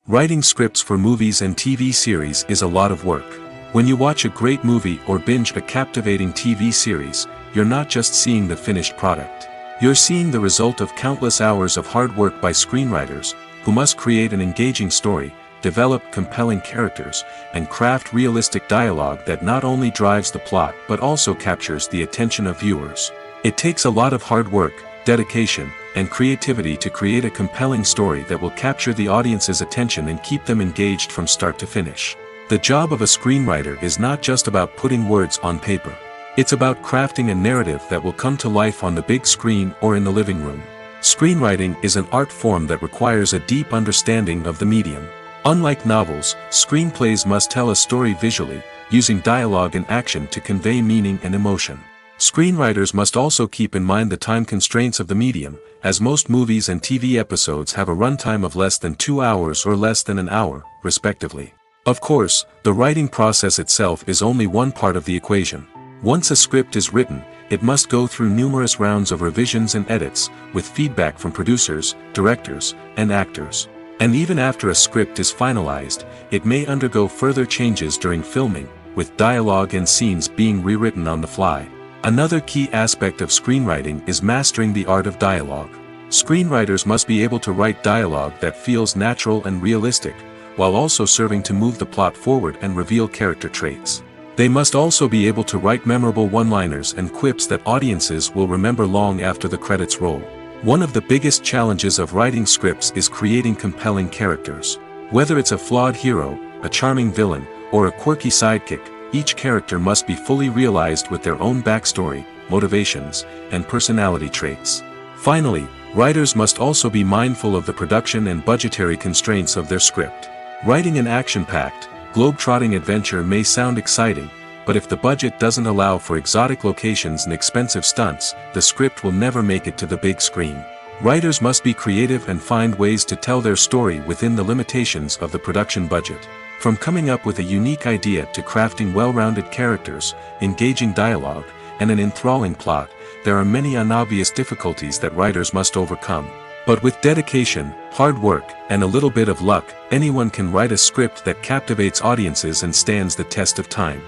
Writing scripts for movies and TV series is a lot of work. When you watch a great movie or binge a captivating TV series, you're not just seeing the finished product. You're seeing the result of countless hours of hard work by screenwriters, who must create an engaging story, develop compelling characters, and craft realistic dialogue that not only drives the plot but also captures the attention of viewers. It takes a lot of hard work, dedication, and creativity to create a compelling story that will capture the audience's attention and keep them engaged from start to finish. The job of a screenwriter is not just about putting words on paper. It's about crafting a narrative that will come to life on the big screen or in the living room. Screenwriting is an art form that requires a deep understanding of the medium. Unlike novels, screenplays must tell a story visually, using dialogue and action to convey meaning and emotion. Screenwriters must also keep in mind the time constraints of the medium, as most movies and TV episodes have a runtime of less than 2 hours or less than an hour, respectively. Of course, the writing process itself is only one part of the equation. Once a script is written, it must go through numerous rounds of revisions and edits, with feedback from producers, directors, and actors. And even after a script is finalized, it may undergo further changes during filming, with dialogue and scenes being rewritten on the fly. Another key aspect of screenwriting is mastering the art of dialogue. Screenwriters must be able to write dialogue that feels natural and realistic, while also serving to move the plot forward and reveal character traits. They must also be able to write memorable one-liners and quips that audiences will remember long after the credits roll. One of the biggest challenges of writing scripts is creating compelling characters. Whether it's a flawed hero, a charming villain, or a quirky sidekick, each character must be fully realized with their own backstory, motivations, and personality traits. Finally, writers must also be mindful of the production and budgetary constraints of their script. Writing an action-packed, globe-trotting adventure may sound exciting, but if the budget doesn't allow for exotic locations and expensive stunts, the script will never make it to the big screen. Writers must be creative and find ways to tell their story within the limitations of the production budget. From coming up with a unique idea to crafting well-rounded characters, engaging dialogue, and an enthralling plot, there are many unobvious difficulties that writers must overcome. But with dedication, hard work, and a little bit of luck, anyone can write a script that captivates audiences and stands the test of time.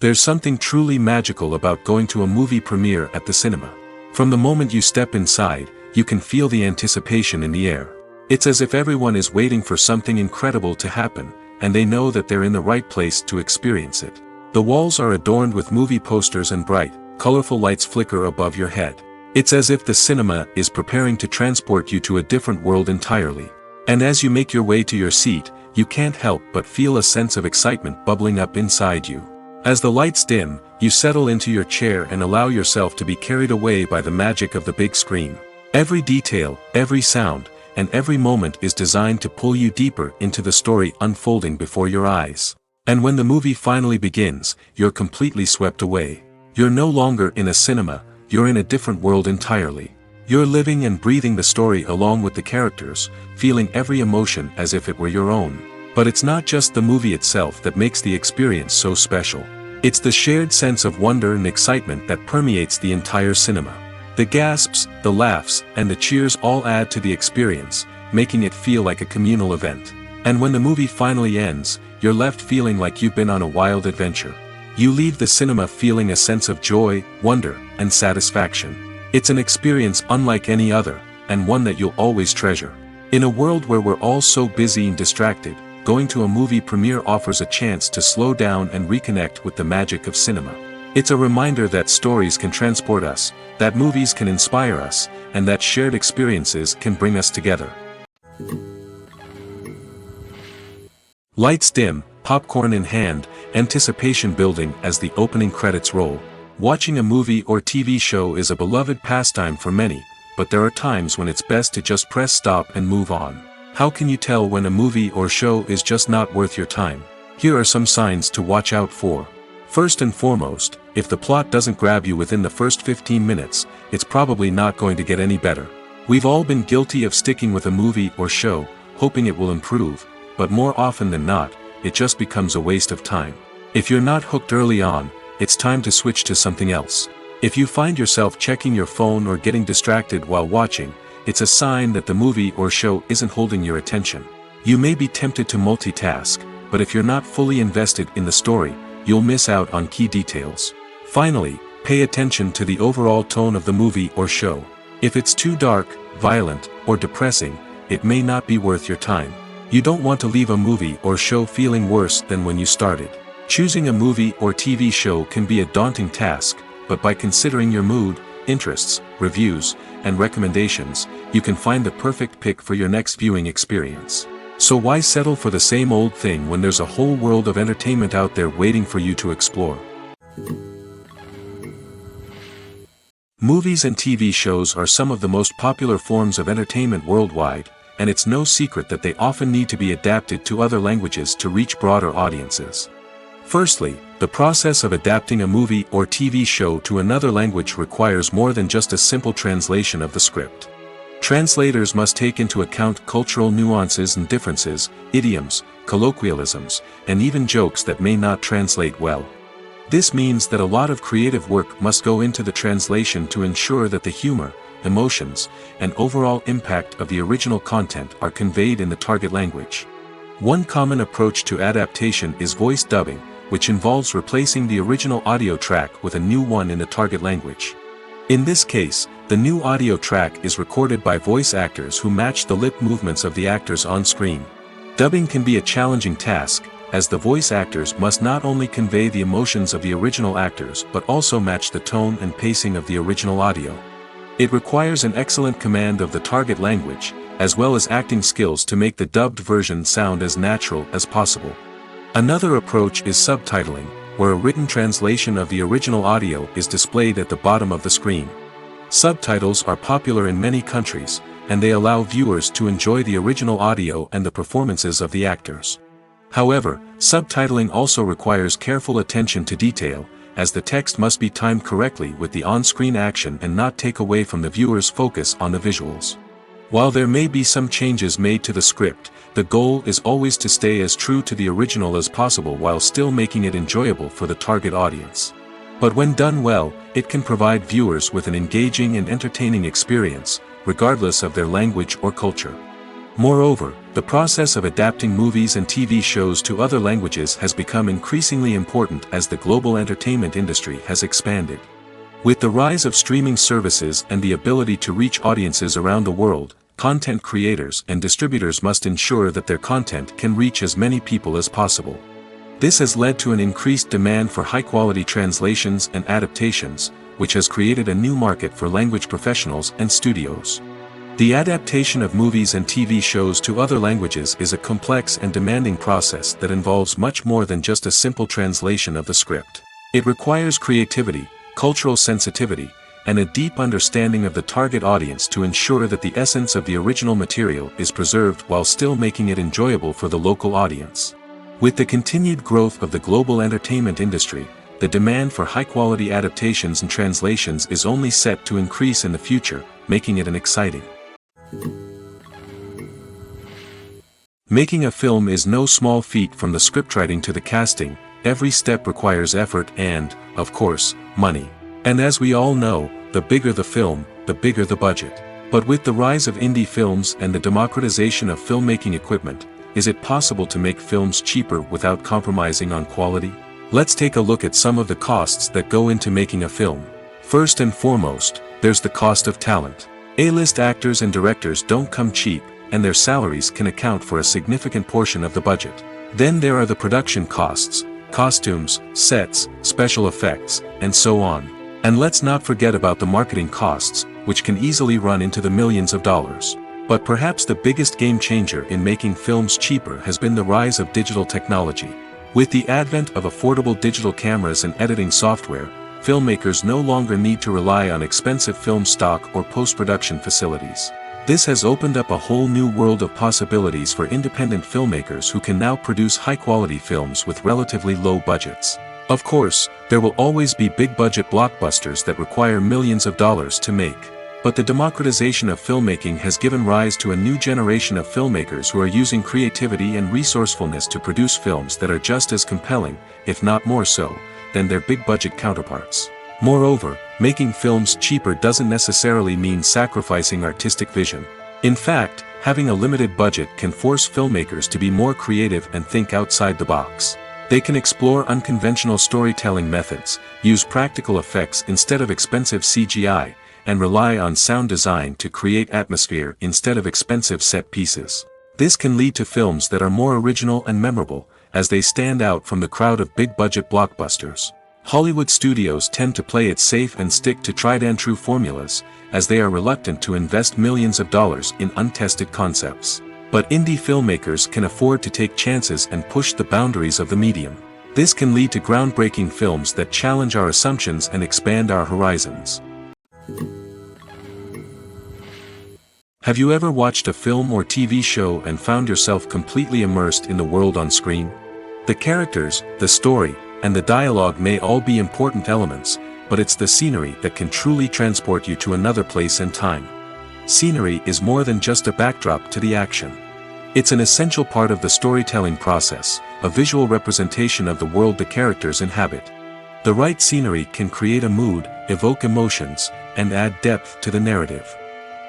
There's something truly magical about going to a movie premiere at the cinema. From the moment you step inside, you can feel the anticipation in the air. It's as if everyone is waiting for something incredible to happen, and they know that they're in the right place to experience it. The walls are adorned with movie posters and bright, colorful lights flicker above your head. It's as if the cinema is preparing to transport you to a different world entirely. And as you make your way to your seat, you can't help but feel a sense of excitement bubbling up inside you. As the lights dim, you settle into your chair and allow yourself to be carried away by the magic of the big screen. Every detail, every sound, and every moment is designed to pull you deeper into the story unfolding before your eyes. And when the movie finally begins, you're completely swept away. You're no longer in a cinema, you're in a different world entirely. You're living and breathing the story along with the characters, feeling every emotion as if it were your own. But it's not just the movie itself that makes the experience so special. It's the shared sense of wonder and excitement that permeates the entire cinema. The gasps, the laughs, and the cheers all add to the experience, making it feel like a communal event. And when the movie finally ends, you're left feeling like you've been on a wild adventure. You leave the cinema feeling a sense of joy, wonder, and satisfaction. It's an experience unlike any other, and one that you'll always treasure. In a world where we're all so busy and distracted, going to a movie premiere offers a chance to slow down and reconnect with the magic of cinema. It's a reminder that stories can transport us, that movies can inspire us, and that shared experiences can bring us together. Lights dim, popcorn in hand, anticipation building as the opening credits roll. Watching a movie or TV show is a beloved pastime for many, but there are times when it's best to just press stop and move on. How can you tell when a movie or show is just not worth your time? Here are some signs to watch out for. First and foremost, if the plot doesn't grab you within the first 15 minutes, it's probably not going to get any better. We've all been guilty of sticking with a movie or show, hoping it will improve, but more often than not, it just becomes a waste of time. If you're not hooked early on, it's time to switch to something else. If you find yourself checking your phone or getting distracted while watching, it's a sign that the movie or show isn't holding your attention. You may be tempted to multitask, but if you're not fully invested in the story, you'll miss out on key details. Finally, pay attention to the overall tone of the movie or show. If it's too dark, violent, or depressing, it may not be worth your time. You don't want to leave a movie or show feeling worse than when you started. Choosing a movie or TV show can be a daunting task, but by considering your mood, interests, reviews, and recommendations, you can find the perfect pick for your next viewing experience. So why settle for the same old thing when there's a whole world of entertainment out there waiting for you to explore? Movies and TV shows are some of the most popular forms of entertainment worldwide, and it's no secret that they often need to be adapted to other languages to reach broader audiences. Firstly, the process of adapting a movie or TV show to another language requires more than just a simple translation of the script. Translators must take into account cultural nuances and differences, idioms, colloquialisms, and even jokes that may not translate well. This means that a lot of creative work must go into the translation to ensure that the humor, emotions, and overall impact of the original content are conveyed in the target language. One common approach to adaptation is voice dubbing, which involves replacing the original audio track with a new one in the target language. In this case, the new audio track is recorded by voice actors who match the lip movements of the actors on screen. Dubbing can be a challenging task, as the voice actors must not only convey the emotions of the original actors but also match the tone and pacing of the original audio. It requires an excellent command of the target language, as well as acting skills to make the dubbed version sound as natural as possible. Another approach is subtitling, where a written translation of the original audio is displayed at the bottom of the screen. Subtitles are popular in many countries, and they allow viewers to enjoy the original audio and the performances of the actors. However, subtitling also requires careful attention to detail, as the text must be timed correctly with the on-screen action and not take away from the viewer's focus on the visuals. While there may be some changes made to the script, the goal is always to stay as true to the original as possible while still making it enjoyable for the target audience. But when done well, it can provide viewers with an engaging and entertaining experience, regardless of their language or culture. Moreover, the process of adapting movies and TV shows to other languages has become increasingly important as the global entertainment industry has expanded. With the rise of streaming services and the ability to reach audiences around the world, content creators and distributors must ensure that their content can reach as many people as possible. This has led to an increased demand for high-quality translations and adaptations, which has created a new market for language professionals and studios. The adaptation of movies and TV shows to other languages is a complex and demanding process that involves much more than just a simple translation of the script. It requires creativity, cultural sensitivity, and a deep understanding of the target audience to ensure that the essence of the original material is preserved while still making it enjoyable for the local audience. With the continued growth of the global entertainment industry, the demand for high-quality adaptations and translations is only set to increase in the future, making it an exciting. Making a film is no small feat. From the scriptwriting to the casting, every step requires effort and, of course, money. And as we all know, the bigger the film, the bigger the budget. But with the rise of indie films and the democratization of filmmaking equipment, is it possible to make films cheaper without compromising on quality? Let's take a look at some of the costs that go into making a film. First and foremost, there's the cost of talent. A-list actors and directors don't come cheap, and their salaries can account for a significant portion of the budget. Then there are the production costs, costumes, sets, special effects, and so on. And let's not forget about the marketing costs, which can easily run into the millions of dollars. But perhaps the biggest game changer in making films cheaper has been the rise of digital technology. With the advent of affordable digital cameras and editing software, filmmakers no longer need to rely on expensive film stock or post-production facilities. This has opened up a whole new world of possibilities for independent filmmakers who can now produce high-quality films with relatively low budgets. Of course, there will always be big-budget blockbusters that require millions of dollars to make. But the democratization of filmmaking has given rise to a new generation of filmmakers who are using creativity and resourcefulness to produce films that are just as compelling, if not more so, than their big-budget counterparts. Moreover, making films cheaper doesn't necessarily mean sacrificing artistic vision. In fact, having a limited budget can force filmmakers to be more creative and think outside the box. They can explore unconventional storytelling methods, use practical effects instead of expensive CGI, and rely on sound design to create atmosphere instead of expensive set pieces. This can lead to films that are more original and memorable, as they stand out from the crowd of big-budget blockbusters. Hollywood studios tend to play it safe and stick to tried-and-true formulas, as they are reluctant to invest millions of dollars in untested concepts. But indie filmmakers can afford to take chances and push the boundaries of the medium. This can lead to groundbreaking films that challenge our assumptions and expand our horizons. Have you ever watched a film or TV show and found yourself completely immersed in the world on screen? The characters, the story, and the dialogue may all be important elements, but it's the scenery that can truly transport you to another place and time. Scenery is more than just a backdrop to the action. It's an essential part of the storytelling process, a visual representation of the world the characters inhabit. The right scenery can create a mood, evoke emotions, and add depth to the narrative.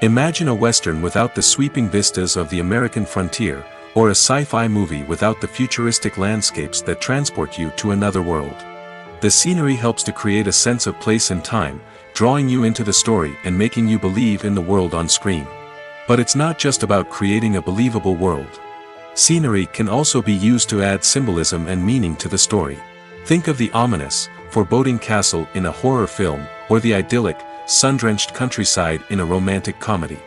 Imagine a Western without the sweeping vistas of the American frontier, or a sci-fi movie without the futuristic landscapes that transport you to another world. The scenery helps to create a sense of place and time, drawing you into the story and making you believe in the world on screen. But it's not just about creating a believable world. Scenery can also be used to add symbolism and meaning to the story. Think of the ominous, foreboding castle in a horror film, or the idyllic, sun-drenched countryside in a romantic comedy.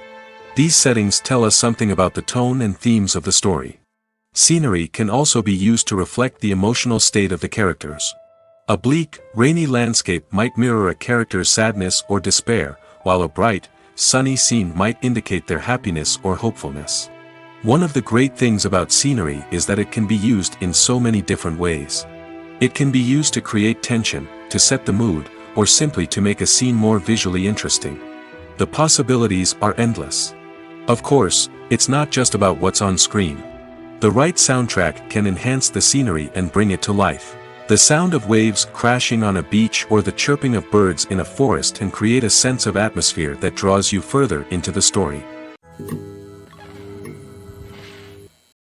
These settings tell us something about the tone and themes of the story. Scenery can also be used to reflect the emotional state of the characters. A bleak, rainy landscape might mirror a character's sadness or despair, while a bright, sunny scene might indicate their happiness or hopefulness. One of the great things about scenery is that it can be used in so many different ways. It can be used to create tension, to set the mood, or simply to make a scene more visually interesting. The possibilities are endless. Of course, it's not just about what's on screen. The right soundtrack can enhance the scenery and bring it to life. The sound of waves crashing on a beach or the chirping of birds in a forest can create a sense of atmosphere that draws you further into the story.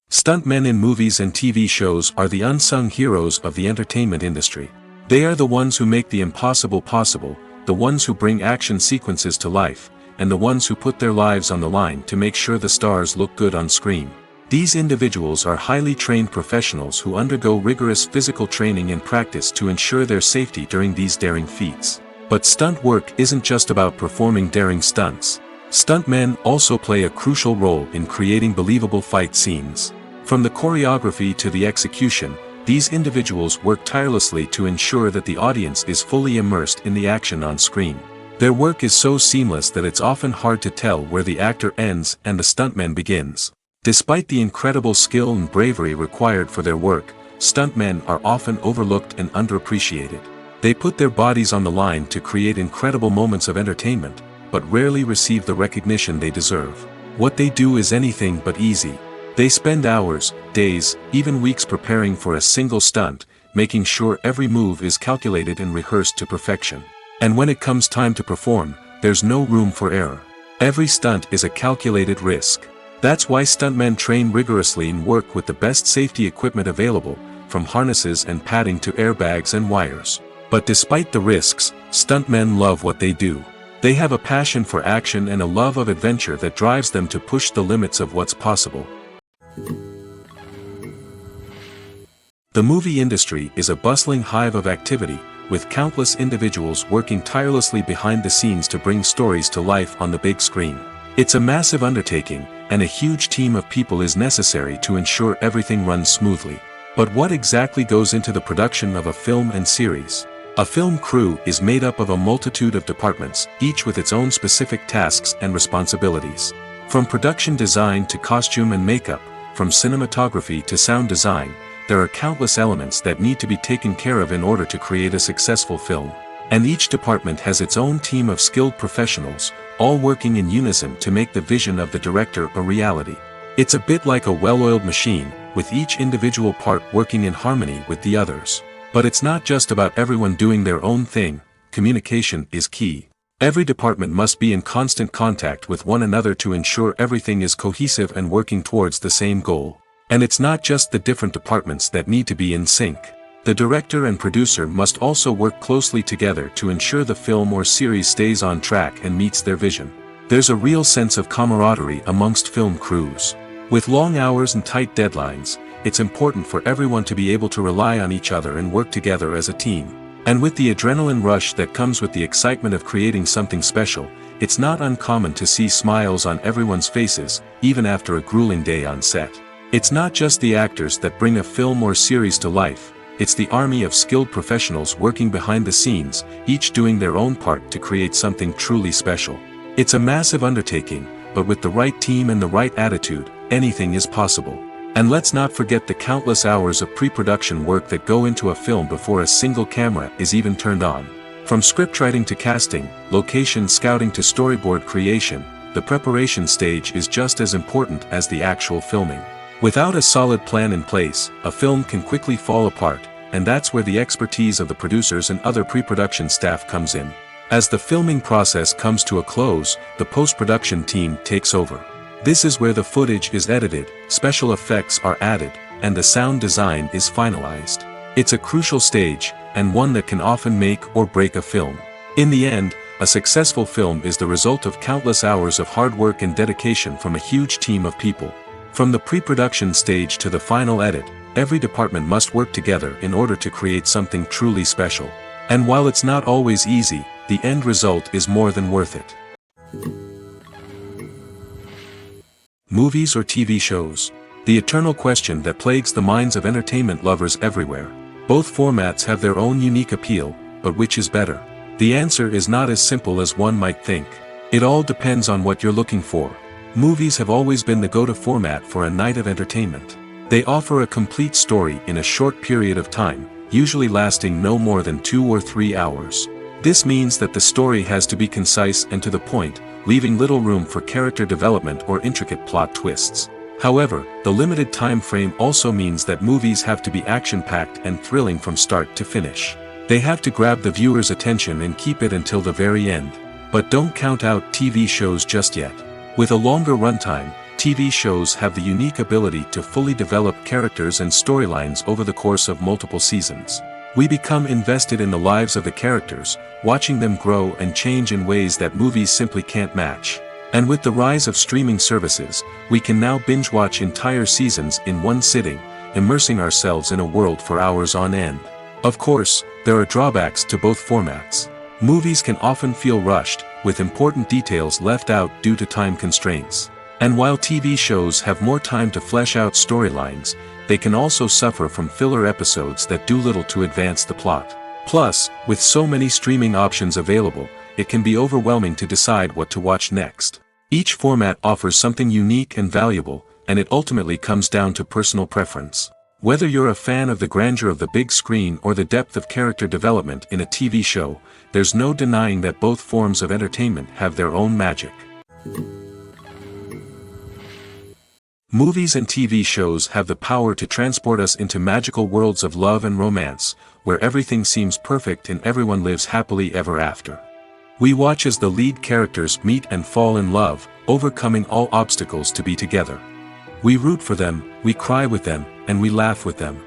Stuntmen in movies and TV shows are the unsung heroes of the entertainment industry. They are the ones who make the impossible possible, the ones who bring action sequences to life, and the ones who put their lives on the line to make sure the stars look good on screen. These individuals are highly trained professionals who undergo rigorous physical training and practice to ensure their safety during these daring feats. But stunt work isn't just about performing daring stunts. Stuntmen also play a crucial role in creating believable fight scenes. From the choreography to the execution, these individuals work tirelessly to ensure that the audience is fully immersed in the action on screen. Their work is so seamless that it's often hard to tell where the actor ends and the stuntman begins. Despite the incredible skill and bravery required for their work, stuntmen are often overlooked and underappreciated. They put their bodies on the line to create incredible moments of entertainment, but rarely receive the recognition they deserve. What they do is anything but easy. They spend hours, days, even weeks preparing for a single stunt, making sure every move is calculated and rehearsed to perfection. And when it comes time to perform, there's no room for error. Every stunt is a calculated risk. That's why stuntmen train rigorously and work with the best safety equipment available, from harnesses and padding to airbags and wires. But despite the risks, stuntmen love what they do. They have a passion for action and a love of adventure that drives them to push the limits of what's possible. The movie industry is a bustling hive of activity, with countless individuals working tirelessly behind the scenes to bring stories to life on the big screen. It's a massive undertaking, and a huge team of people is necessary to ensure everything runs smoothly. But what exactly goes into the production of a film and series? A film crew is made up of a multitude of departments, each with its own specific tasks and responsibilities. From production design to costume and makeup, from cinematography to sound design, there are countless elements that need to be taken care of in order to create a successful film. And each department has its own team of skilled professionals, all working in unison to make the vision of the director a reality. It's a bit like a well-oiled machine, with each individual part working in harmony with the others. But it's not just about everyone doing their own thing. Communication is key. Every department must be in constant contact with one another to ensure everything is cohesive and working towards the same goal. And it's not just the different departments that need to be in sync. The director and producer must also work closely together to ensure the film or series stays on track and meets their vision. There's a real sense of camaraderie amongst film crews. With long hours and tight deadlines, it's important for everyone to be able to rely on each other and work together as a team. And with the adrenaline rush that comes with the excitement of creating something special, it's not uncommon to see smiles on everyone's faces, even after a grueling day on set. It's not just the actors that bring a film or series to life. It's the army of skilled professionals working behind the scenes, each doing their own part to create something truly special. It's a massive undertaking, but with the right team and the right attitude, anything is possible. And let's not forget the countless hours of pre-production work that go into a film before a single camera is even turned on. From scriptwriting to casting, location scouting to storyboard creation, the preparation stage is just as important as the actual filming. Without a solid plan in place, a film can quickly fall apart, and that's where the expertise of the producers and other pre-production staff comes in. As the filming process comes to a close, the post-production team takes over. This is where the footage is edited, special effects are added, and the sound design is finalized. It's a crucial stage, and one that can often make or break a film. In the end, a successful film is the result of countless hours of hard work and dedication from a huge team of people. From the pre-production stage to the final edit, every department must work together in order to create something truly special. And while it's not always easy, the end result is more than worth it. Movies or TV shows? The eternal question that plagues the minds of entertainment lovers everywhere. Both formats have their own unique appeal, but which is better? The answer is not as simple as one might think. It all depends on what you're looking for. Movies have always been the go-to format for a night of entertainment. They offer a complete story in a short period of time, usually lasting no more than 2 or 3 hours. This means that the story has to be concise and to the point, leaving little room for character development or intricate plot twists. However, the limited time frame also means that movies have to be action-packed and thrilling from start to finish. They have to grab the viewer's attention and keep it until the very end. But don't count out TV shows just yet. With a longer runtime, TV shows have the unique ability to fully develop characters and storylines over the course of multiple seasons. We become invested in the lives of the characters, watching them grow and change in ways that movies simply can't match. And with the rise of streaming services, we can now binge-watch entire seasons in one sitting, immersing ourselves in a world for hours on end. Of course, there are drawbacks to both formats. Movies can often feel rushed, with important details left out due to time constraints. And while TV shows have more time to flesh out storylines, they can also suffer from filler episodes that do little to advance the plot. Plus, with so many streaming options available, it can be overwhelming to decide what to watch next. Each format offers something unique and valuable, and it ultimately comes down to personal preference. Whether you're a fan of the grandeur of the big screen or the depth of character development in a TV show, there's no denying that both forms of entertainment have their own magic. Movies and TV shows have the power to transport us into magical worlds of love and romance, where everything seems perfect and everyone lives happily ever after. We watch as the lead characters meet and fall in love, overcoming all obstacles to be together. We root for them, we cry with them, and we laugh with them.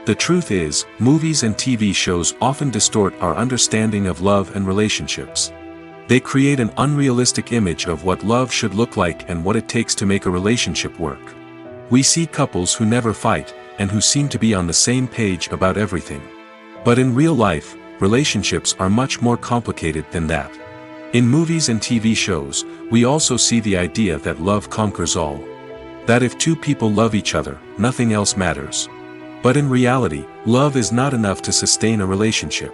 The truth is, movies and TV shows often distort our understanding of love and relationships. They create an unrealistic image of what love should look like and what it takes to make a relationship work. We see couples who never fight, and who seem to be on the same page about everything. But in real life, relationships are much more complicated than that. In movies and TV shows, we also see the idea that love conquers all. That if two people love each other, nothing else matters. But in reality, love is not enough to sustain a relationship.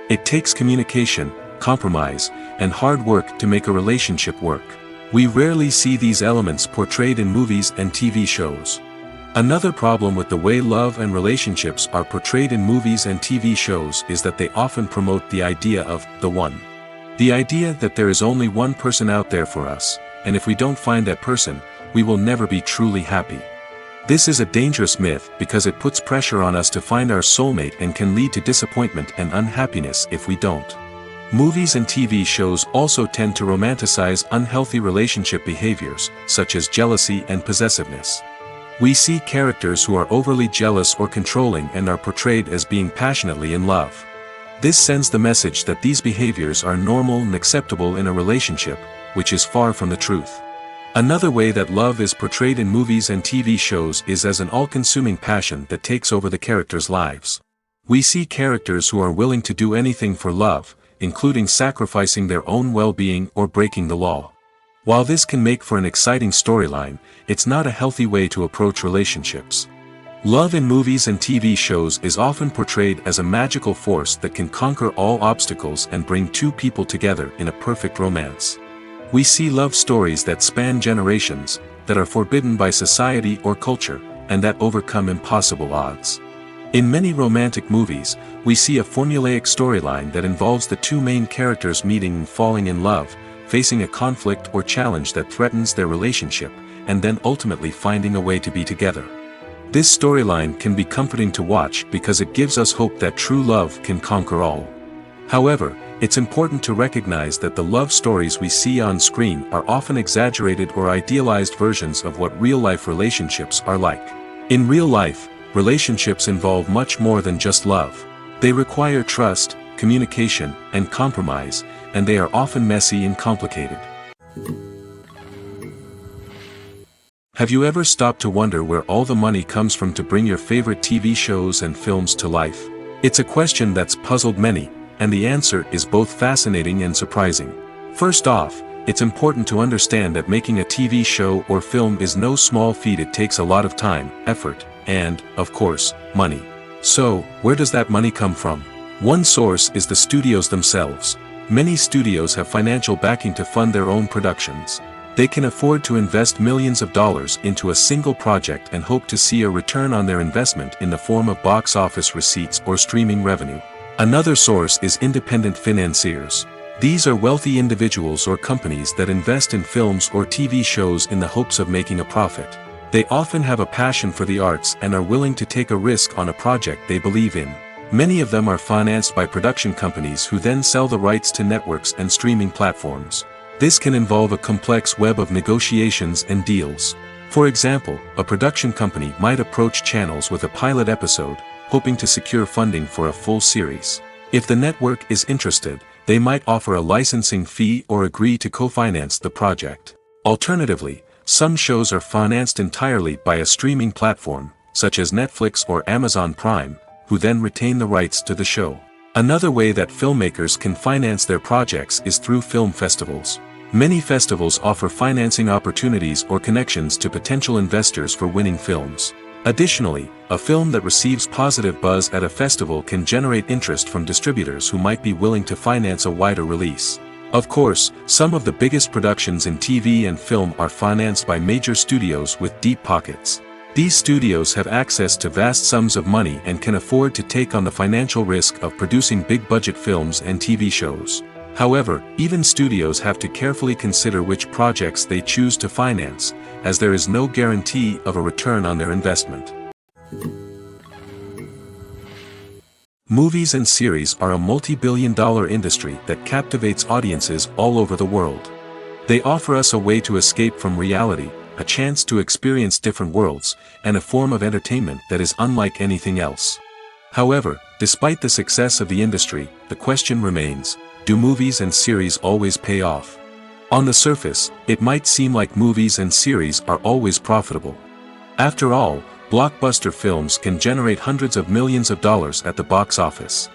It takes communication, compromise, and hard work to make a relationship work. We rarely see these elements portrayed in movies and TV shows. Another problem with the way love and relationships are portrayed in movies and TV shows is that they often promote the idea of the one. The idea that there is only one person out there for us, and if we don't find that person, we will never be truly happy. This is a dangerous myth because it puts pressure on us to find our soulmate and can lead to disappointment and unhappiness if we don't. Movies and TV shows also tend to romanticize unhealthy relationship behaviors, such as jealousy and possessiveness. We see characters who are overly jealous or controlling and are portrayed as being passionately in love. This sends the message that these behaviors are normal and acceptable in a relationship, which is far from the truth. Another way that love is portrayed in movies and TV shows is as an all-consuming passion that takes over the characters' lives. We see characters who are willing to do anything for love, including sacrificing their own well-being or breaking the law. While this can make for an exciting storyline, it's not a healthy way to approach relationships. Love in movies and TV shows is often portrayed as a magical force that can conquer all obstacles and bring two people together in a perfect romance. We see love stories that span generations, that are forbidden by society or culture, and that overcome impossible odds. In many romantic movies, we see a formulaic storyline that involves the two main characters meeting and falling in love, facing a conflict or challenge that threatens their relationship, and then ultimately finding a way to be together. This storyline can be comforting to watch because it gives us hope that true love can conquer all. However, it's important to recognize that the love stories we see on screen are often exaggerated or idealized versions of what real-life relationships are like. In real life, relationships involve much more than just love. They require trust, communication, and compromise, and they are often messy and complicated. Have you ever stopped to wonder where all the money comes from to bring your favorite TV shows and films to life? It's a question that's puzzled many, and the answer is both fascinating and surprising. First off, it's important to understand that making a TV show or film is no small feat. It takes a lot of time, effort, and, of course, money. So, where does that money come from? One source is the studios themselves. Many studios have financial backing to fund their own productions. They can afford to invest millions of dollars into a single project and hope to see a return on their investment in the form of box office receipts or streaming revenue. Another source is independent financiers. These are wealthy individuals or companies that invest in films or TV shows in the hopes of making a profit. They often have a passion for the arts and are willing to take a risk on a project they believe in. Many of them are financed by production companies who then sell the rights to networks and streaming platforms. This can involve a complex web of negotiations and deals. For example, a production company might approach channels with a pilot episode, hoping to secure funding for a full series. If the network is interested, they might offer a licensing fee or agree to co-finance the project. Alternatively, some shows are financed entirely by a streaming platform, such as Netflix or Amazon Prime, who then retain the rights to the show. Another way that filmmakers can finance their projects is through film festivals. Many festivals offer financing opportunities or connections to potential investors for winning films. Additionally, a film that receives positive buzz at a festival can generate interest from distributors who might be willing to finance a wider release. Of course, some of the biggest productions in TV and film are financed by major studios with deep pockets. These studios have access to vast sums of money and can afford to take on the financial risk of producing big-budget films and TV shows. However, even studios have to carefully consider which projects they choose to finance, as there is no guarantee of a return on their investment. Movies and series are a multi-billion-dollar industry that captivates audiences all over the world. They offer us a way to escape from reality, a chance to experience different worlds, and a form of entertainment that is unlike anything else. However, despite the success of the industry, the question remains, do movies and series always pay off? On the surface, it might seem like movies and series are always profitable. After all, blockbuster films can generate hundreds of millions of dollars at the box office.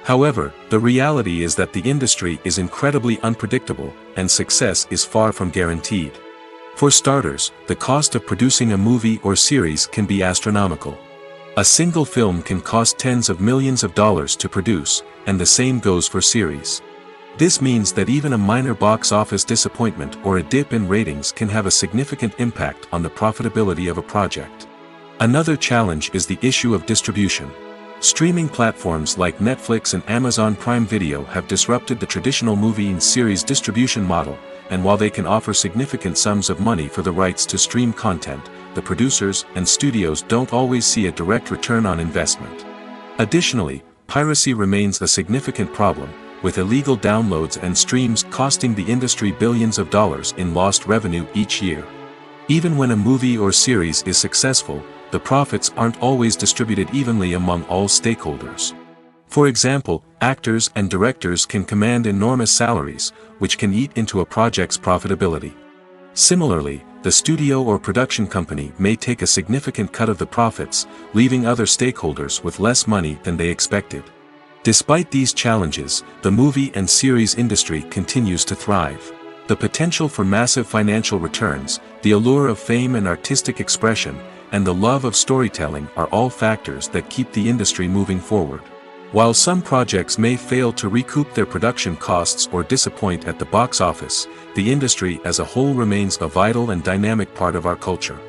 However, the reality is that the industry is incredibly unpredictable, and success is far from guaranteed. For starters, the cost of producing a movie or series can be astronomical. A single film can cost tens of millions of dollars to produce, and the same goes for series. This means that even a minor box office disappointment or a dip in ratings can have a significant impact on the profitability of a project. Another challenge is the issue of distribution. Streaming platforms like Netflix and Amazon Prime Video have disrupted the traditional movie and series distribution model, and while they can offer significant sums of money for the rights to stream content, the producers and studios don't always see a direct return on investment. Additionally, piracy remains a significant problem, with illegal downloads and streams costing the industry billions of dollars in lost revenue each year. Even when a movie or series is successful, the profits aren't always distributed evenly among all stakeholders. For example, actors and directors can command enormous salaries, which can eat into a project's profitability. Similarly, the studio or production company may take a significant cut of the profits, leaving other stakeholders with less money than they expected. Despite these challenges, the movie and series industry continues to thrive. The potential for massive financial returns, the allure of fame and artistic expression, and the love of storytelling are all factors that keep the industry moving forward. While some projects may fail to recoup their production costs or disappoint at the box office, the industry as a whole remains a vital and dynamic part of our culture.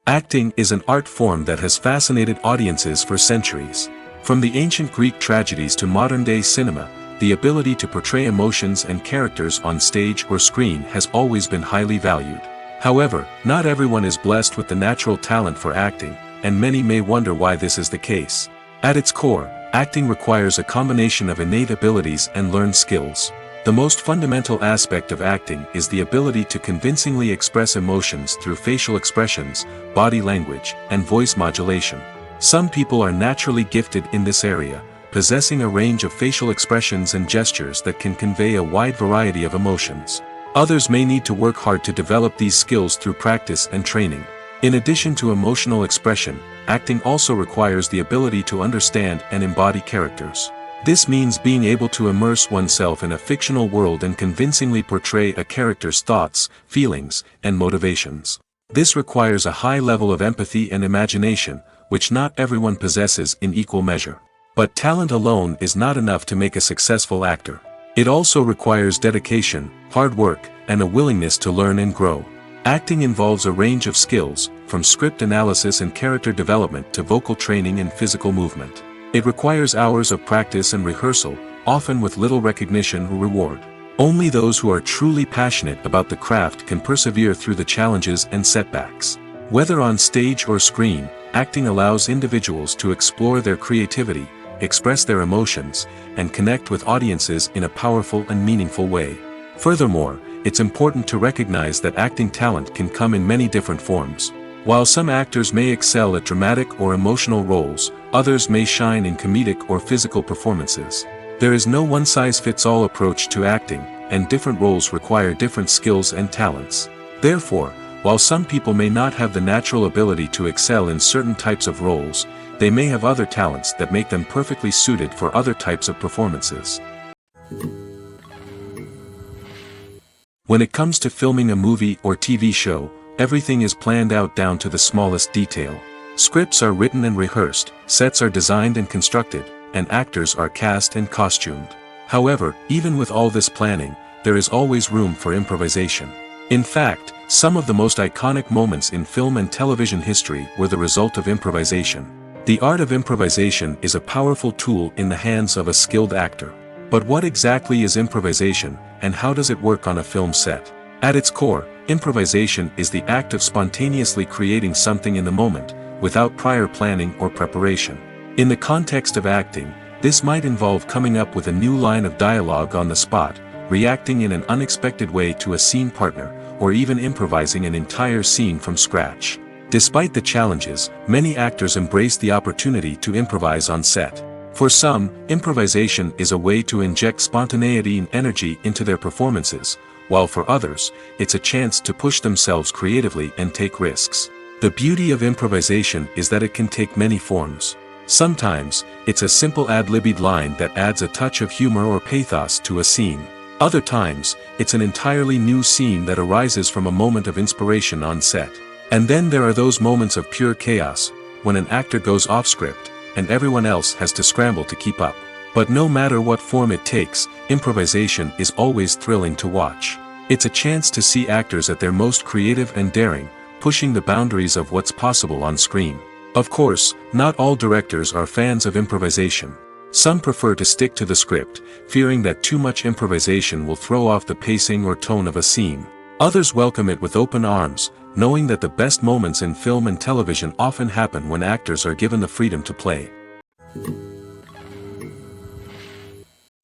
Acting is an art form that has fascinated audiences for centuries. From the ancient Greek tragedies to modern-day cinema, the ability to portray emotions and characters on stage or screen has always been highly valued. However, not everyone is blessed with the natural talent for acting, and many may wonder why this is the case. At its core, acting requires a combination of innate abilities and learned skills. The most fundamental aspect of acting is the ability to convincingly express emotions through facial expressions, body language, and voice modulation. Some people are naturally gifted in this area, possessing a range of facial expressions and gestures that can convey a wide variety of emotions. Others may need to work hard to develop these skills through practice and training. In addition to emotional expression, acting also requires the ability to understand and embody characters. This means being able to immerse oneself in a fictional world and convincingly portray a character's thoughts, feelings, and motivations. This requires a high level of empathy and imagination, which not everyone possesses in equal measure. But talent alone is not enough to make a successful actor. It also requires dedication, hard work, and a willingness to learn and grow. Acting involves a range of skills, from script analysis and character development to vocal training and physical movement. It requires hours of practice and rehearsal, often with little recognition or reward. Only those who are truly passionate about the craft can persevere through the challenges and setbacks. Whether on stage or screen, acting allows individuals to explore their creativity, express their emotions, and connect with audiences in a powerful and meaningful way. Furthermore, it's important to recognize that acting talent can come in many different forms. While some actors may excel at dramatic or emotional roles, others may shine in comedic or physical performances. There is no one-size-fits-all approach to acting, and different roles require different skills and talents. Therefore, while some people may not have the natural ability to excel in certain types of roles, they may have other talents that make them perfectly suited for other types of performances. When it comes to filming a movie or TV show, everything is planned out down to the smallest detail. Scripts are written and rehearsed, sets are designed and constructed, and actors are cast and costumed. However, even with all this planning, there is always room for improvisation. In fact, some of the most iconic moments in film and television history were the result of improvisation. The art of improvisation is a powerful tool in the hands of a skilled actor. But what exactly is improvisation, and how does it work on a film set? At its core, improvisation is the act of spontaneously creating something in the moment, without prior planning or preparation. In the context of acting, this might involve coming up with a new line of dialogue on the spot, reacting in an unexpected way to a scene partner, or even improvising an entire scene from scratch. Despite the challenges, many actors embrace the opportunity to improvise on set. For some, improvisation is a way to inject spontaneity and energy into their performances, while for others, it's a chance to push themselves creatively and take risks. The beauty of improvisation is that it can take many forms. Sometimes, it's a simple ad-libbed line that adds a touch of humor or pathos to a scene. Other times, it's an entirely new scene that arises from a moment of inspiration on set. And then there are those moments of pure chaos, when an actor goes off script, and everyone else has to scramble to keep up. But no matter what form it takes, improvisation is always thrilling to watch. It's a chance to see actors at their most creative and daring, pushing the boundaries of what's possible on screen. Of course, not all directors are fans of improvisation. Some prefer to stick to the script, fearing that too much improvisation will throw off the pacing or tone of a scene. Others welcome it with open arms, knowing that the best moments in film and television often happen when actors are given the freedom to play.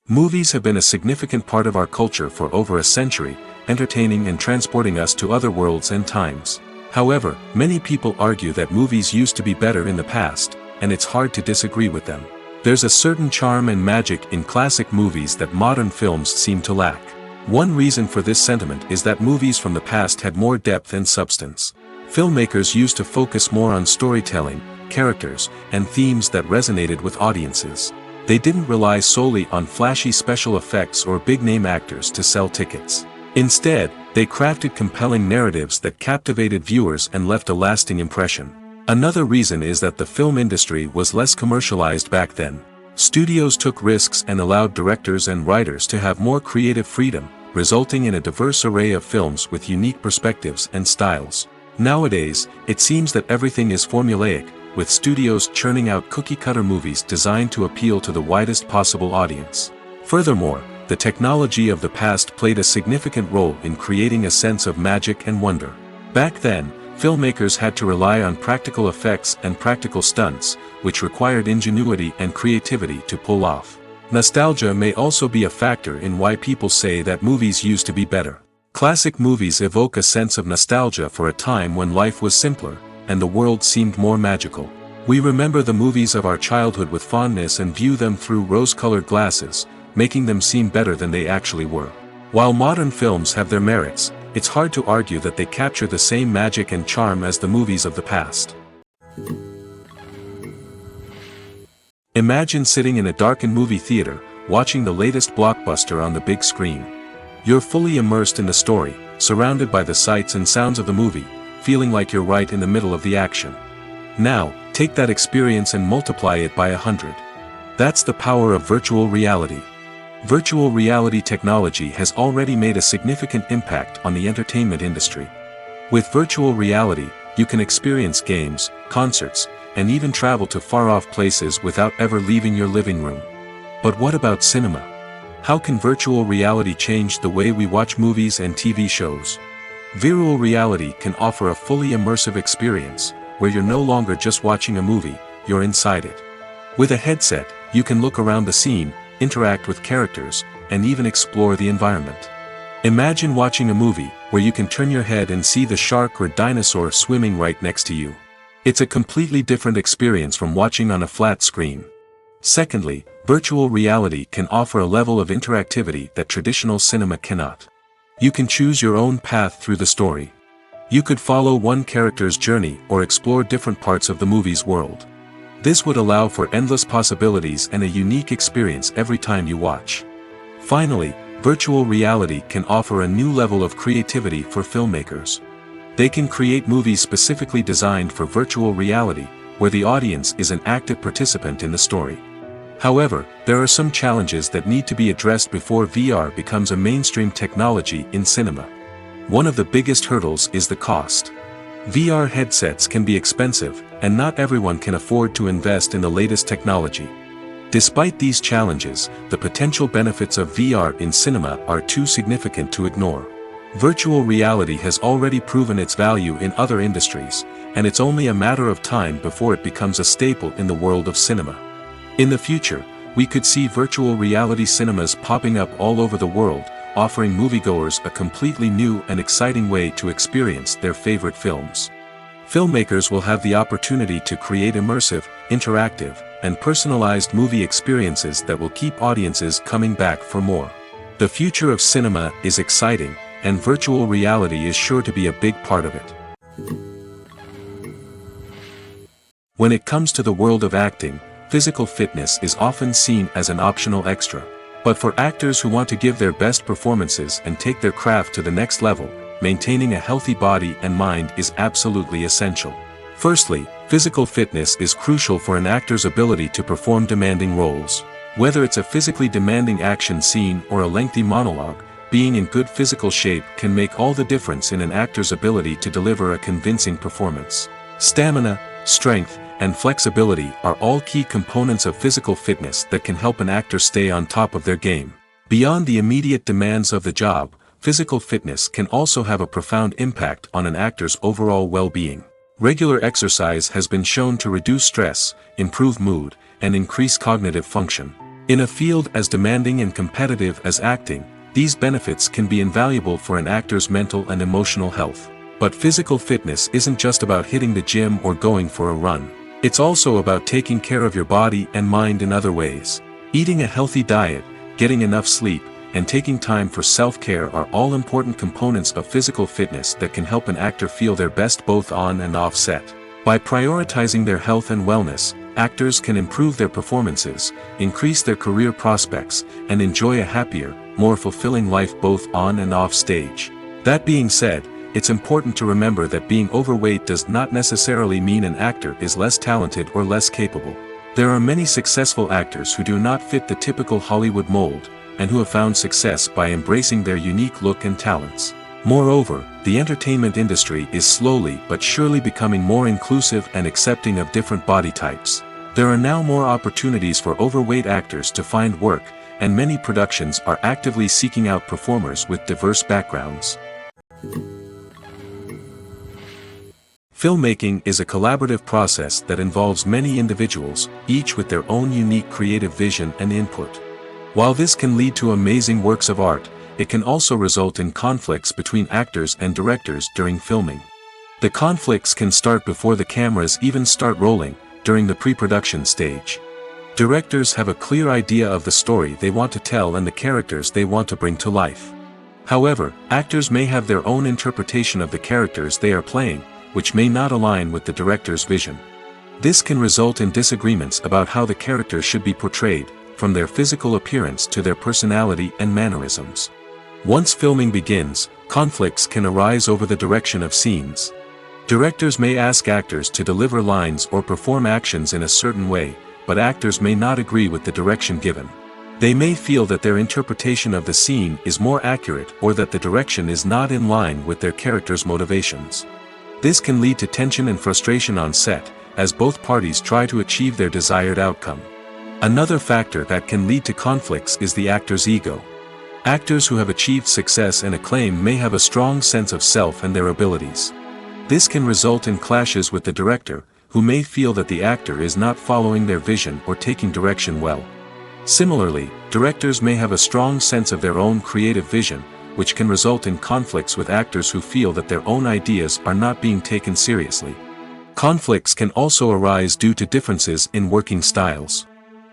Movies have been a significant part of our culture for over a century, entertaining and transporting us to other worlds and times. However, many people argue that movies used to be better in the past, and it's hard to disagree with them. There's a certain charm and magic in classic movies that modern films seem to lack. One reason for this sentiment is that movies from the past had more depth and substance. Filmmakers used to focus more on storytelling, characters, and themes that resonated with audiences. They didn't rely solely on flashy special effects or big-name actors to sell tickets. Instead, they crafted compelling narratives that captivated viewers and left a lasting impression. Another reason is that the film industry was less commercialized back then. Studios took risks and allowed directors and writers to have more creative freedom, resulting in a diverse array of films with unique perspectives and styles. Nowadays, it seems that everything is formulaic, with studios churning out cookie-cutter movies designed to appeal to the widest possible audience. Furthermore, the technology of the past played a significant role in creating a sense of magic and wonder. Back then, filmmakers had to rely on practical effects and practical stunts, which required ingenuity and creativity to pull off. Nostalgia may also be a factor in why people say that movies used to be better. Classic movies evoke a sense of nostalgia for a time when life was simpler, and the world seemed more magical. We remember the movies of our childhood with fondness and view them through rose-colored glasses, making them seem better than they actually were. While modern films have their merits, it's hard to argue that they capture the same magic and charm as the movies of the past. Imagine sitting in a darkened movie theater, watching the latest blockbuster on the big screen. You're fully immersed in the story, surrounded by the sights and sounds of the movie, feeling like you're right in the middle of the action. Now, take that experience and multiply it by 100. That's the power of virtual reality. Virtual reality technology has already made a significant impact on the entertainment industry. With virtual reality, you can experience games, concerts, and even travel to far-off places without ever leaving your living room. But what about cinema? How can virtual reality change the way we watch movies and TV shows? Virtual reality can offer a fully immersive experience, where you're no longer just watching a movie, you're inside it. With a headset, you can look around the scene, interact with characters, and even explore the environment. Imagine watching a movie where you can turn your head and see the shark or dinosaur swimming right next to you. It's a completely different experience from watching on a flat screen. Secondly, virtual reality can offer a level of interactivity that traditional cinema cannot. You can choose your own path through the story. You could follow one character's journey or explore different parts of the movie's world. This would allow for endless possibilities and a unique experience every time you watch. Finally, virtual reality can offer a new level of creativity for filmmakers. They can create movies specifically designed for virtual reality, where the audience is an active participant in the story. However, there are some challenges that need to be addressed before VR becomes a mainstream technology in cinema. One of the biggest hurdles is the cost. VR headsets can be expensive, and not everyone can afford to invest in the latest technology. Despite these challenges, the potential benefits of VR in cinema are too significant to ignore. Virtual reality has already proven its value in other industries, and it's only a matter of time before it becomes a staple in the world of cinema. In the future, we could see virtual reality cinemas popping up all over the world, offering moviegoers a completely new and exciting way to experience their favorite films. Filmmakers will have the opportunity to create immersive, interactive, and personalized movie experiences that will keep audiences coming back for more. The future of cinema is exciting, and virtual reality is sure to be a big part of it. When it comes to the world of acting, physical fitness is often seen as an optional extra. But for actors who want to give their best performances and take their craft to the next level, maintaining a healthy body and mind is absolutely essential. Firstly, physical fitness is crucial for an actor's ability to perform demanding roles. Whether it's a physically demanding action scene or a lengthy monologue, being in good physical shape can make all the difference in an actor's ability to deliver a convincing performance. Stamina, strength, and flexibility are all key components of physical fitness that can help an actor stay on top of their game. Beyond the immediate demands of the job, physical fitness can also have a profound impact on an actor's overall well-being. Regular exercise has been shown to reduce stress, improve mood, and increase cognitive function. In a field as demanding and competitive as acting, these benefits can be invaluable for an actor's mental and emotional health. But physical fitness isn't just about hitting the gym or going for a run. It's also about taking care of your body and mind in other ways. Eating a healthy diet, getting enough sleep, and taking time for self-care are all important components of physical fitness that can help an actor feel their best both on and off set. By prioritizing their health and wellness, actors can improve their performances, increase their career prospects, and enjoy a happier, more fulfilling life both on and off stage. That being said, it's important to remember that being overweight does not necessarily mean an actor is less talented or less capable. There are many successful actors who do not fit the typical Hollywood mold, and who have found success by embracing their unique look and talents. Moreover, the entertainment industry is slowly but surely becoming more inclusive and accepting of different body types. There are now more opportunities for overweight actors to find work, and many productions are actively seeking out performers with diverse backgrounds. Filmmaking is a collaborative process that involves many individuals, each with their own unique creative vision and input. While this can lead to amazing works of art, it can also result in conflicts between actors and directors during filming. The conflicts can start before the cameras even start rolling, during the pre-production stage. Directors have a clear idea of the story they want to tell and the characters they want to bring to life. However, actors may have their own interpretation of the characters they are playing, which may not align with the director's vision. This can result in disagreements about how the characters should be portrayed, from their physical appearance to their personality and mannerisms. Once filming begins, conflicts can arise over the direction of scenes. Directors may ask actors to deliver lines or perform actions in a certain way, but actors may not agree with the direction given. They may feel that their interpretation of the scene is more accurate or that the direction is not in line with their character's motivations. This can lead to tension and frustration on set, as both parties try to achieve their desired outcome. Another factor that can lead to conflicts is the actor's ego. Actors who have achieved success and acclaim may have a strong sense of self and their abilities. This can result in clashes with the director, who may feel that the actor is not following their vision or taking direction well. Similarly, directors may have a strong sense of their own creative vision, which can result in conflicts with actors who feel that their own ideas are not being taken seriously. Conflicts can also arise due to differences in working styles.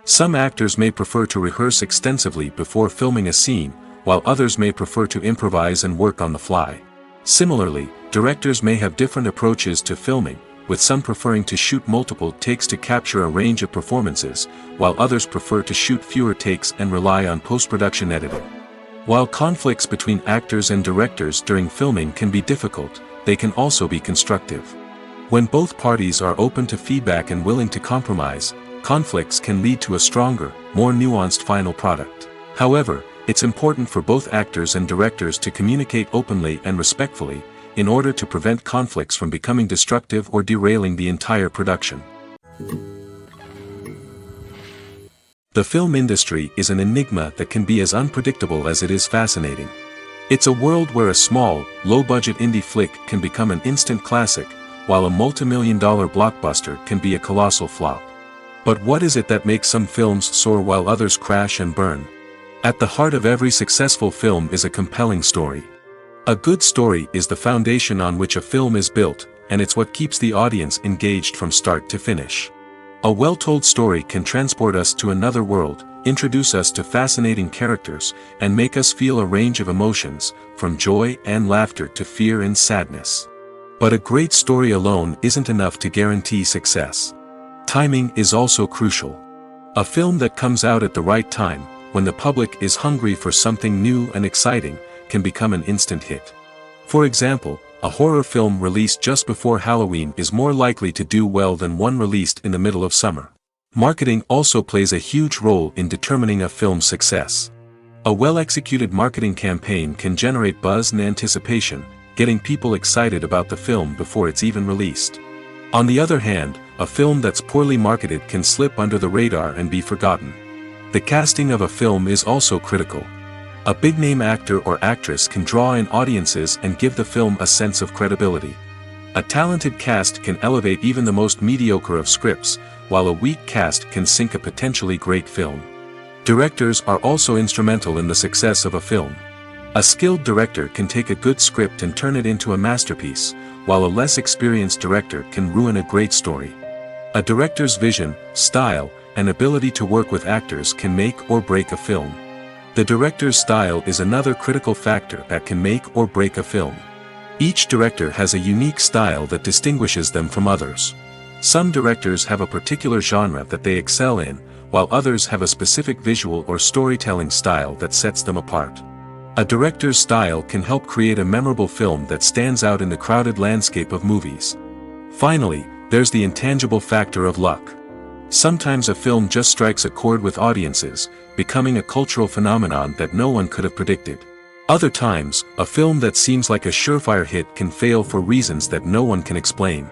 Some actors may prefer to rehearse extensively before filming a scene, while others may prefer to improvise and work on the fly. Similarly, directors may have different approaches to filming, with some preferring to shoot multiple takes to capture a range of performances, while others prefer to shoot fewer takes and rely on post-production editing. While conflicts between actors and directors during filming can be difficult, they can also be constructive. When both parties are open to feedback and willing to compromise, conflicts can lead to a stronger, more nuanced final product. However, it's important for both actors and directors to communicate openly and respectfully, in order to prevent conflicts from becoming destructive or derailing the entire production. The film industry is an enigma that can be as unpredictable as it is fascinating. It's a world where a small, low-budget indie flick can become an instant classic, while a multi-million-dollar blockbuster can be a colossal flop. But what is it that makes some films soar while others crash and burn? At the heart of every successful film is a compelling story. A good story is the foundation on which a film is built, and it's what keeps the audience engaged from start to finish. A well-told story can transport us to another world, introduce us to fascinating characters, and make us feel a range of emotions, from joy and laughter to fear and sadness. But a great story alone isn't enough to guarantee success. Timing is also crucial. A film that comes out at the right time, when the public is hungry for something new and exciting, can become an instant hit. For example, a horror film released just before Halloween is more likely to do well than one released in the middle of summer. Marketing also plays a huge role in determining a film's success. A well-executed marketing campaign can generate buzz and anticipation, getting people excited about the film before it's even released. On the other hand, a film that's poorly marketed can slip under the radar and be forgotten. The casting of a film is also critical. A big-name actor or actress can draw in audiences and give the film a sense of credibility. A talented cast can elevate even the most mediocre of scripts, while a weak cast can sink a potentially great film. Directors are also instrumental in the success of a film. A skilled director can take a good script and turn it into a masterpiece, while a less experienced director can ruin a great story. A director's vision, style, and ability to work with actors can make or break a film. The director's style is another critical factor that can make or break a film. Each director has a unique style that distinguishes them from others. Some directors have a particular genre that they excel in, while others have a specific visual or storytelling style that sets them apart. A director's style can help create a memorable film that stands out in the crowded landscape of movies. Finally, there's the intangible factor of luck. Sometimes a film just strikes a chord with audiences, becoming a cultural phenomenon that no one could have predicted. Other times, a film that seems like a surefire hit can fail for reasons that no one can explain.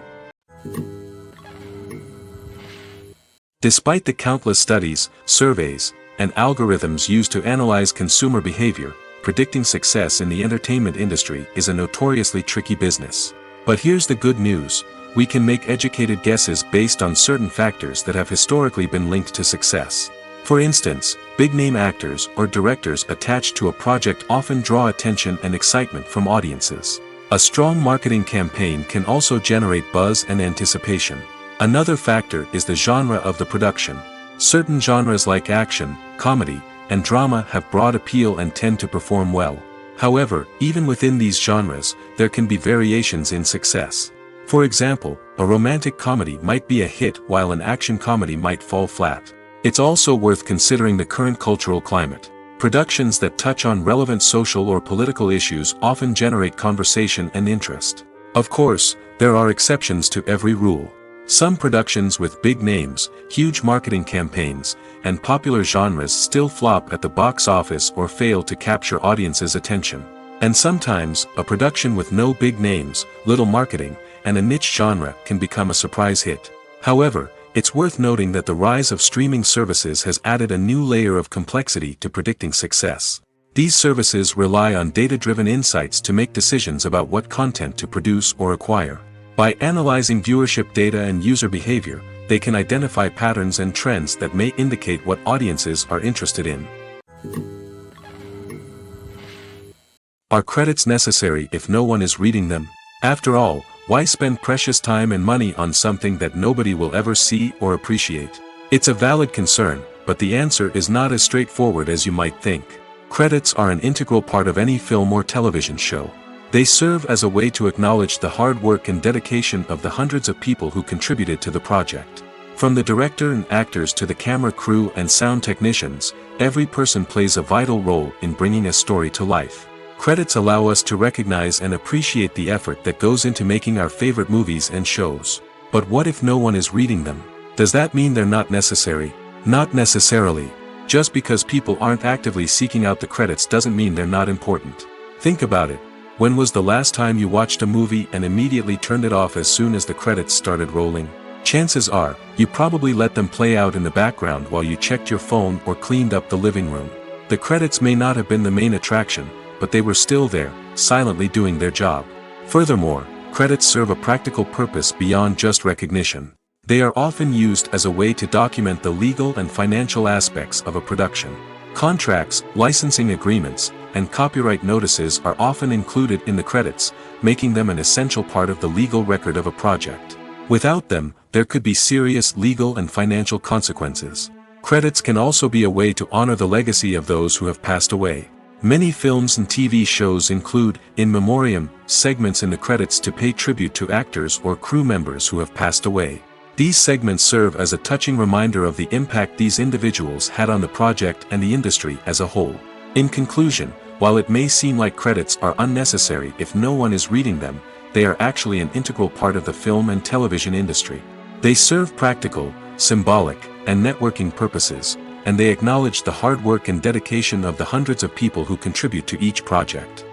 Despite the countless studies, surveys, and algorithms used to analyze consumer behavior, predicting success in the entertainment industry is a notoriously tricky business. But here's the good news. We can make educated guesses based on certain factors that have historically been linked to success. For instance, big-name actors or directors attached to a project often draw attention and excitement from audiences. A strong marketing campaign can also generate buzz and anticipation. Another factor is the genre of the production. Certain genres like action, comedy, and drama have broad appeal and tend to perform well. However, even within these genres, there can be variations in success. For example, a romantic comedy might be a hit while an action comedy might fall flat. It's also worth considering the current cultural climate. Productions that touch on relevant social or political issues often generate conversation and interest. Of course, there are exceptions to every rule. Some productions with big names, huge marketing campaigns, and popular genres still flop at the box office or fail to capture audiences' attention. And sometimes, a production with no big names, little marketing, and a niche genre can become a surprise hit. However, it's worth noting that the rise of streaming services has added a new layer of complexity to predicting success. These services rely on data-driven insights to make decisions about what content to produce or acquire. By analyzing viewership data and user behavior, they can identify patterns and trends that may indicate what audiences are interested in. Are credits necessary if no one is reading them? After all, why spend precious time and money on something that nobody will ever see or appreciate? It's a valid concern, but the answer is not as straightforward as you might think. Credits are an integral part of any film or television show. They serve as a way to acknowledge the hard work and dedication of the hundreds of people who contributed to the project. From the director and actors to the camera crew and sound technicians, every person plays a vital role in bringing a story to life. Credits allow us to recognize and appreciate the effort that goes into making our favorite movies and shows. But what if no one is reading them? Does that mean they're not necessary? Not necessarily. Just because people aren't actively seeking out the credits doesn't mean they're not important. Think about it. When was the last time you watched a movie and immediately turned it off as soon as the credits started rolling? Chances are, you probably let them play out in the background while you checked your phone or cleaned up the living room. The credits may not have been the main attraction, but they were still there, silently doing their job. Furthermore, credits serve a practical purpose beyond just recognition. They are often used as a way to document the legal and financial aspects of a production. Contracts, licensing agreements, and copyright notices are often included in the credits, making them an essential part of the legal record of a project. Without them, there could be serious legal and financial consequences. Credits can also be a way to honor the legacy of those who have passed away. Many films and TV shows include, in memoriam, segments in the credits to pay tribute to actors or crew members who have passed away. These segments serve as a touching reminder of the impact these individuals had on the project and the industry as a whole. In conclusion, while it may seem like credits are unnecessary if no one is reading them, they are actually an integral part of the film and television industry. They serve practical, symbolic, and networking purposes, and they acknowledge the hard work and dedication of the hundreds of people who contribute to each project.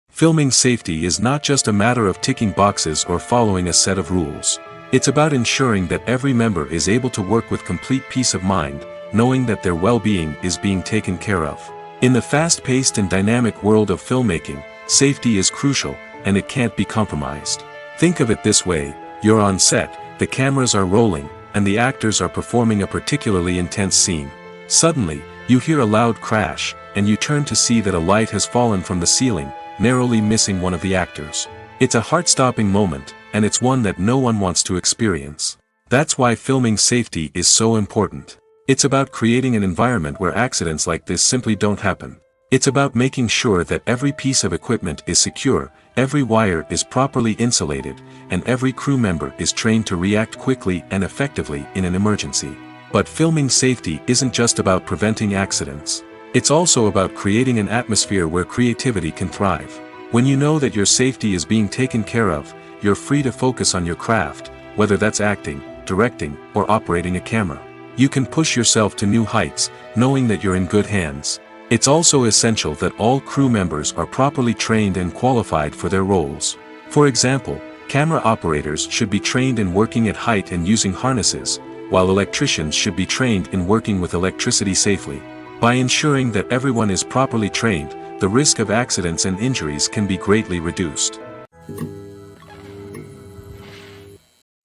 Filming safety is not just a matter of ticking boxes or following a set of rules. It's about ensuring that every member is able to work with complete peace of mind, knowing that their well-being is being taken care of. In the fast-paced and dynamic world of filmmaking, safety is crucial, and it can't be compromised. Think of it this way: you're on set, the cameras are rolling, and the actors are performing a particularly intense scene. Suddenly, you hear a loud crash, and you turn to see that a light has fallen from the ceiling, narrowly missing one of the actors. It's a heart-stopping moment, and it's one that no one wants to experience. That's why filming safety is so important. It's about creating an environment where accidents like this simply don't happen. It's about making sure that every piece of equipment is secure, every wire is properly insulated, and every crew member is trained to react quickly and effectively in an emergency. But filming safety isn't just about preventing accidents. It's also about creating an atmosphere where creativity can thrive. When you know that your safety is being taken care of, you're free to focus on your craft, whether that's acting, directing, or operating a camera. You can push yourself to new heights, knowing that you're in good hands. It's also essential that all crew members are properly trained and qualified for their roles. For example, camera operators should be trained in working at height and using harnesses, while electricians should be trained in working with electricity safely. By ensuring that everyone is properly trained, the risk of accidents and injuries can be greatly reduced.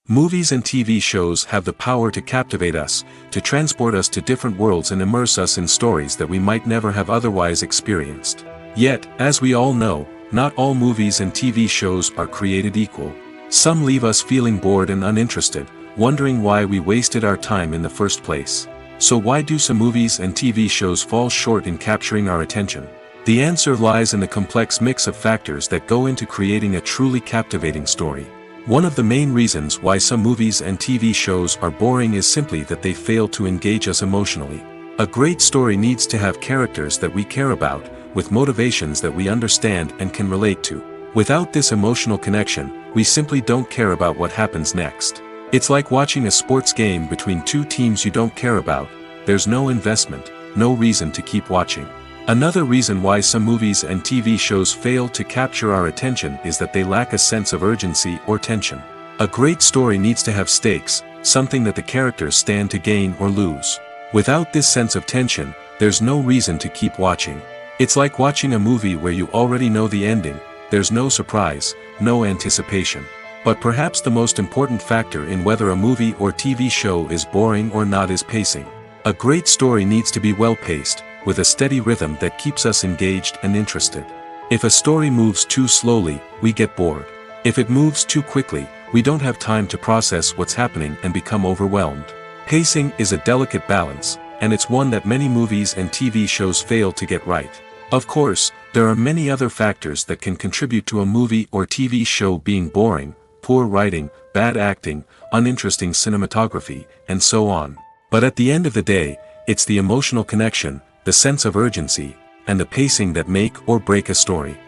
Movies and TV shows have the power to captivate us, to transport us to different worlds and immerse us in stories that we might never have otherwise experienced. Yet, as we all know, not all movies and TV shows are created equal. Some leave us feeling bored and uninterested, wondering why we wasted our time in the first place. So why do some movies and TV shows fall short in capturing our attention? The answer lies in the complex mix of factors that go into creating a truly captivating story. One of the main reasons why some movies and TV shows are boring is simply that they fail to engage us emotionally. A great story needs to have characters that we care about, with motivations that we understand and can relate to. Without this emotional connection, we simply don't care about what happens next. It's like watching a sports game between two teams you don't care about. There's no investment, no reason to keep watching. Another reason why some movies and TV shows fail to capture our attention is that they lack a sense of urgency or tension. A great story needs to have stakes, something that the characters stand to gain or lose. Without this sense of tension, there's no reason to keep watching. It's like watching a movie where you already know the ending. There's no surprise, no anticipation. But perhaps the most important factor in whether a movie or TV show is boring or not is pacing. A great story needs to be well-paced, with a steady rhythm that keeps us engaged and interested. If a story moves too slowly, we get bored. If it moves too quickly, we don't have time to process what's happening and become overwhelmed. Pacing is a delicate balance, and it's one that many movies and TV shows fail to get right. Of course, there are many other factors that can contribute to a movie or TV show being boring: poor writing, bad acting, uninteresting cinematography, and so on. But at the end of the day, it's the emotional connection, the sense of urgency, and the pacing that make or break a story.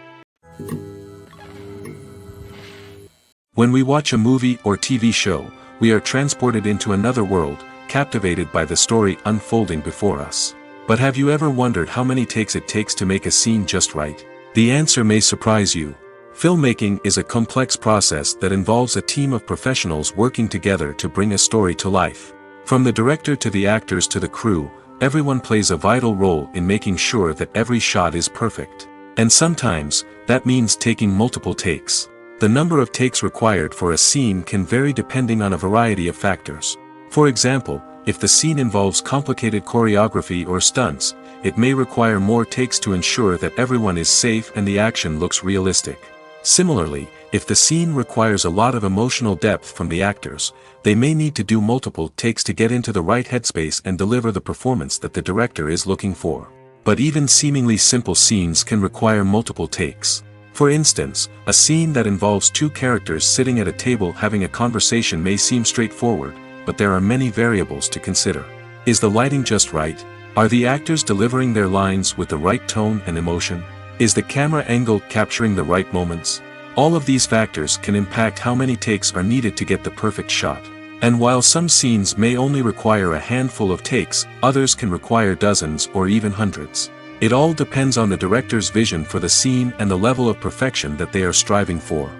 When we watch a movie or TV show, we are transported into another world, captivated by the story unfolding before us. But have you ever wondered how many takes it takes to make a scene just right? The answer may surprise you. Filmmaking is a complex process that involves a team of professionals working together to bring a story to life. From the director to the actors to the crew, everyone plays a vital role in making sure that every shot is perfect. And sometimes, that means taking multiple takes. The number of takes required for a scene can vary depending on a variety of factors. For example, if the scene involves complicated choreography or stunts, it may require more takes to ensure that everyone is safe and the action looks realistic. Similarly, if the scene requires a lot of emotional depth from the actors, they may need to do multiple takes to get into the right headspace and deliver the performance that the director is looking for. But even seemingly simple scenes can require multiple takes. For instance, a scene that involves two characters sitting at a table having a conversation may seem straightforward, but there are many variables to consider. Is the lighting just right? Are the actors delivering their lines with the right tone and emotion? Is the camera angle capturing the right moments? All of these factors can impact how many takes are needed to get the perfect shot. And while some scenes may only require a handful of takes, others can require dozens or even hundreds. It all depends on the director's vision for the scene and the level of perfection that they are striving for.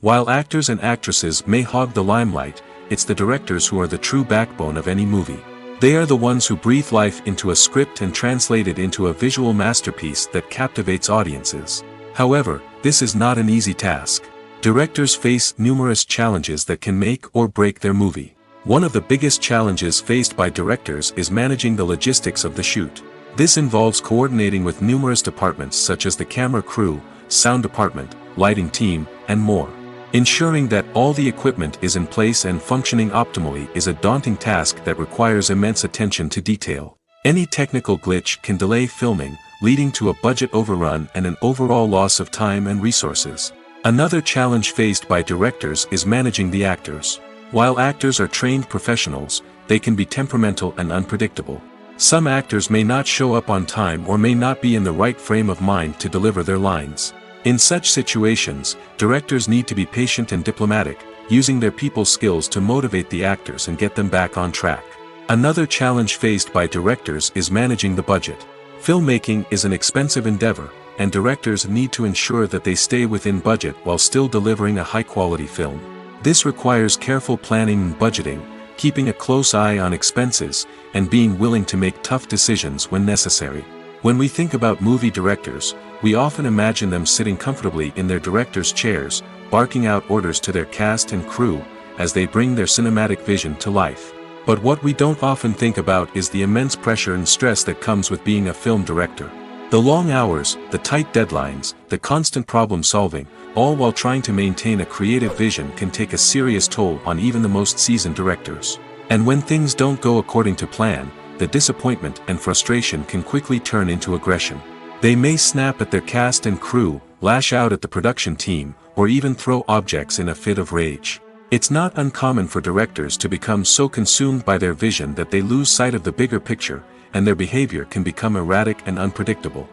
While actors and actresses may hog the limelight, it's the directors who are the true backbone of any movie. They are the ones who breathe life into a script and translate it into a visual masterpiece that captivates audiences. However, this is not an easy task. Directors face numerous challenges that can make or break their movie. One of the biggest challenges faced by directors is managing the logistics of the shoot. This involves coordinating with numerous departments such as the camera crew, sound department, lighting team, and more. Ensuring that all the equipment is in place and functioning optimally is a daunting task that requires immense attention to detail. Any technical glitch can delay filming, leading to a budget overrun and an overall loss of time and resources. Another challenge faced by directors is managing the actors. While actors are trained professionals, they can be temperamental and unpredictable. Some actors may not show up on time or may not be in the right frame of mind to deliver their lines. In such situations, directors need to be patient and diplomatic, using their people skills to motivate the actors and get them back on track. Another challenge faced by directors is managing the budget. Filmmaking is an expensive endeavor, and directors need to ensure that they stay within budget while still delivering a high-quality film. This requires careful planning and budgeting, keeping a close eye on expenses, and being willing to make tough decisions when necessary. When we think about movie directors, we often imagine them sitting comfortably in their director's chairs, barking out orders to their cast and crew, as they bring their cinematic vision to life. But what we don't often think about is the immense pressure and stress that comes with being a film director. The long hours, the tight deadlines, the constant problem solving, all while trying to maintain a creative vision can take a serious toll on even the most seasoned directors. And when things don't go according to plan, the disappointment and frustration can quickly turn into aggression. They may snap at their cast and crew, lash out at the production team, or even throw objects in a fit of rage. It's not uncommon for directors to become so consumed by their vision that they lose sight of the bigger picture, and their behavior can become erratic and unpredictable.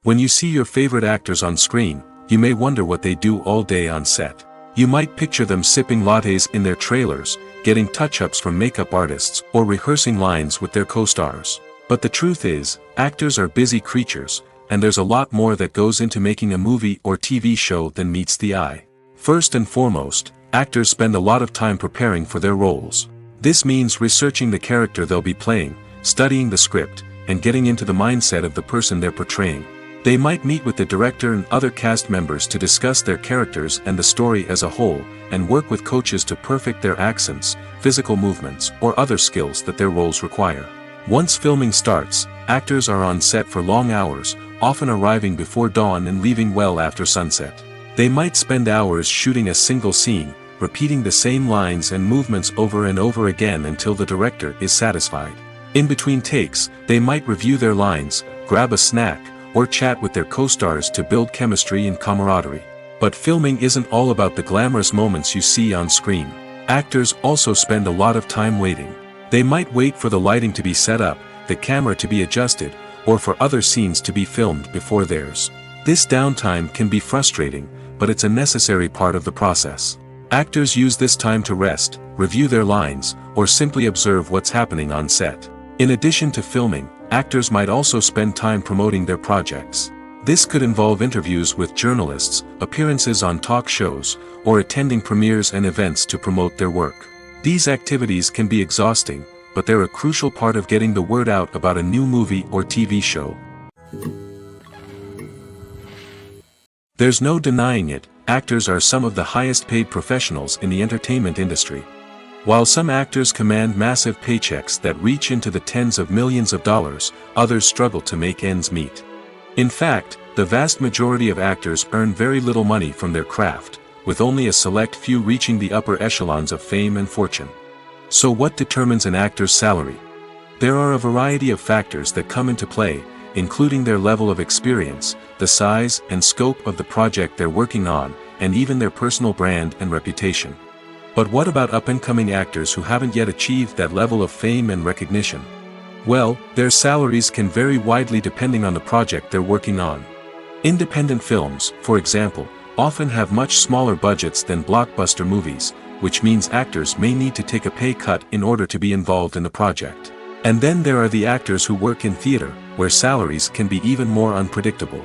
When you see your favorite actors on screen, you may wonder what they do all day on set. You might picture them sipping lattes in their trailers, getting touch-ups from makeup artists, or rehearsing lines with their co-stars. But the truth is, actors are busy creatures, and there's a lot more that goes into making a movie or TV show than meets the eye. First and foremost, actors spend a lot of time preparing for their roles. This means researching the character they'll be playing, studying the script, and getting into the mindset of the person they're portraying. They might meet with the director and other cast members to discuss their characters and the story as a whole, and work with coaches to perfect their accents, physical movements, or other skills that their roles require. Once filming starts, actors are on set for long hours, often arriving before dawn and leaving well after sunset. They might spend hours shooting a single scene, repeating the same lines and movements over and over again until the director is satisfied. In between takes, they might review their lines, grab a snack, or chat with their co-stars to build chemistry and camaraderie. But filming isn't all about the glamorous moments you see on screen. Actors also spend a lot of time waiting. They might wait for the lighting to be set up, the camera to be adjusted, or for other scenes to be filmed before theirs. This downtime can be frustrating, but it's a necessary part of the process. Actors use this time to rest, review their lines, or simply observe what's happening on set. In addition to filming, actors might also spend time promoting their projects. This could involve interviews with journalists, appearances on talk shows, or attending premieres and events to promote their work. These activities can be exhausting, but they're a crucial part of getting the word out about a new movie or TV show. There's no denying it, actors are some of the highest paid professionals in the entertainment industry. While some actors command massive paychecks that reach into the tens of millions of dollars, others struggle to make ends meet. In fact, the vast majority of actors earn very little money from their craft, with only a select few reaching the upper echelons of fame and fortune. So what determines an actor's salary? There are a variety of factors that come into play, including their level of experience, the size and scope of the project they're working on, and even their personal brand and reputation. But what about up-and-coming actors who haven't yet achieved that level of fame and recognition? Well, their salaries can vary widely depending on the project they're working on. Independent films, for example, often have much smaller budgets than blockbuster movies, which means actors may need to take a pay cut in order to be involved in the project. And then there are the actors who work in theater, where salaries can be even more unpredictable.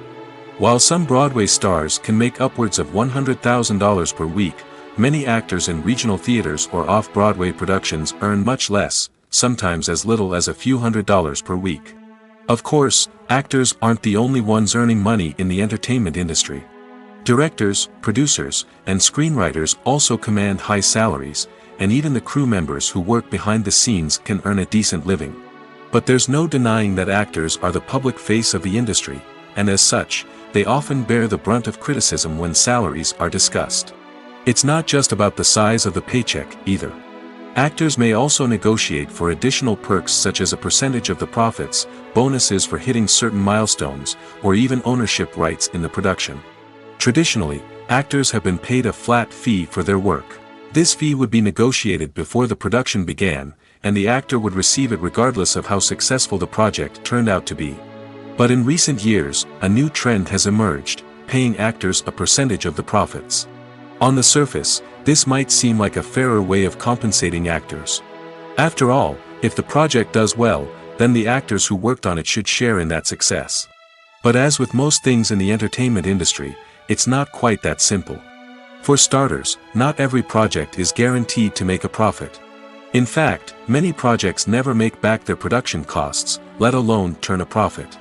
While some Broadway stars can make upwards of $100,000 per week, many actors in regional theaters or off-Broadway productions earn much less, sometimes as little as a few $100s per week. Of course, actors aren't the only ones earning money in the entertainment industry. Directors, producers, and screenwriters also command high salaries, and even the crew members who work behind the scenes can earn a decent living. But there's no denying that actors are the public face of the industry, and as such, they often bear the brunt of criticism when salaries are discussed. It's not just about the size of the paycheck, either. Actors may also negotiate for additional perks such as a percentage of the profits, bonuses for hitting certain milestones, or even ownership rights in the production. Traditionally, actors have been paid a flat fee for their work. This fee would be negotiated before the production began, and the actor would receive it regardless of how successful the project turned out to be. But in recent years, a new trend has emerged, paying actors a percentage of the profits. On the surface, this might seem like a fairer way of compensating actors. After all, if the project does well, then the actors who worked on it should share in that success. But as with most things in the entertainment industry, it's not quite that simple. For starters, not every project is guaranteed to make a profit. In fact, many projects never make back their production costs, let alone turn a profit.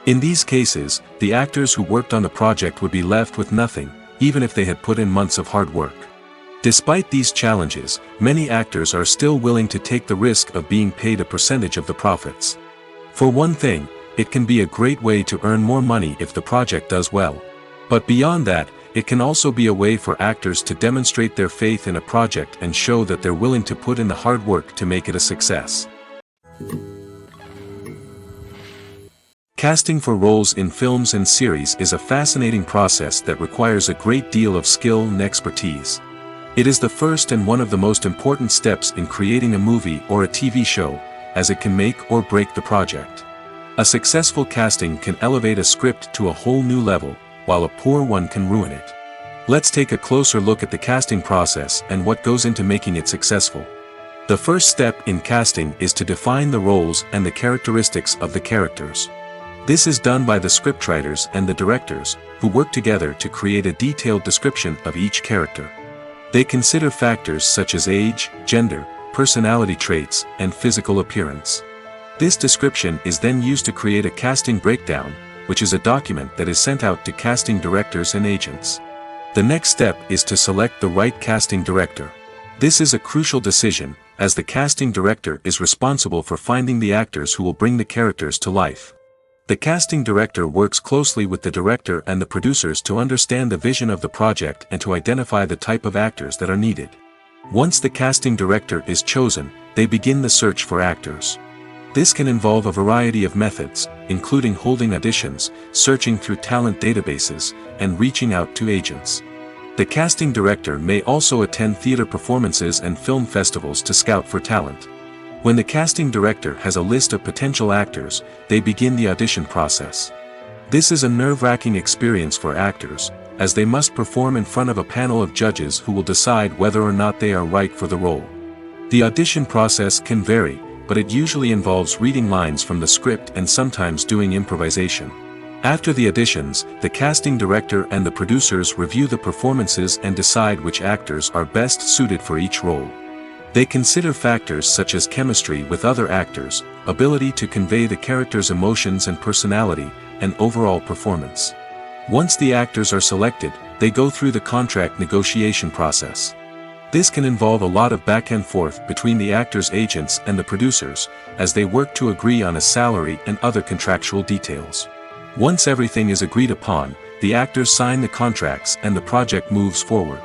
In these cases, the actors who worked on the project would be left with nothing, even if they had put in months of hard work. Despite these challenges, many actors are still willing to take the risk of being paid a percentage of the profits. For one thing, it can be a great way to earn more money if the project does well. But beyond that, it can also be a way for actors to demonstrate their faith in a project and show that they're willing to put in the hard work to make it a success. Casting for roles in films and series is a fascinating process that requires a great deal of skill and expertise. It is the first and one of the most important steps in creating a movie or a TV show, as it can make or break the project. A successful casting can elevate a script to a whole new level, while a poor one can ruin it. Let's take a closer look at the casting process and what goes into making it successful. The first step in casting is to define the roles and the characteristics of the characters. This is done by the scriptwriters and the directors, who work together to create a detailed description of each character. They consider factors such as age, gender, personality traits, and physical appearance. This description is then used to create a casting breakdown, which is a document that is sent out to casting directors and agents. The next step is to select the right casting director. This is a crucial decision, as the casting director is responsible for finding the actors who will bring the characters to life. The casting director works closely with the director and the producers to understand the vision of the project and to identify the type of actors that are needed. Once the casting director is chosen, they begin the search for actors. This can involve a variety of methods, including holding auditions, searching through talent databases, and reaching out to agents. The casting director may also attend theater performances and film festivals to scout for talent. When the casting director has a list of potential actors, they begin the audition process. This is a nerve-wracking experience for actors, as they must perform in front of a panel of judges who will decide whether or not they are right for the role. The audition process can vary, but it usually involves reading lines from the script and sometimes doing improvisation. After the auditions, the casting director and the producers review the performances and decide which actors are best suited for each role. They consider factors such as chemistry with other actors, ability to convey the character's emotions and personality, and overall performance. Once the actors are selected, they go through the contract negotiation process. This can involve a lot of back and forth between the actors' agents and the producers, as they work to agree on a salary and other contractual details. Once everything is agreed upon, the actors sign the contracts and the project moves forward.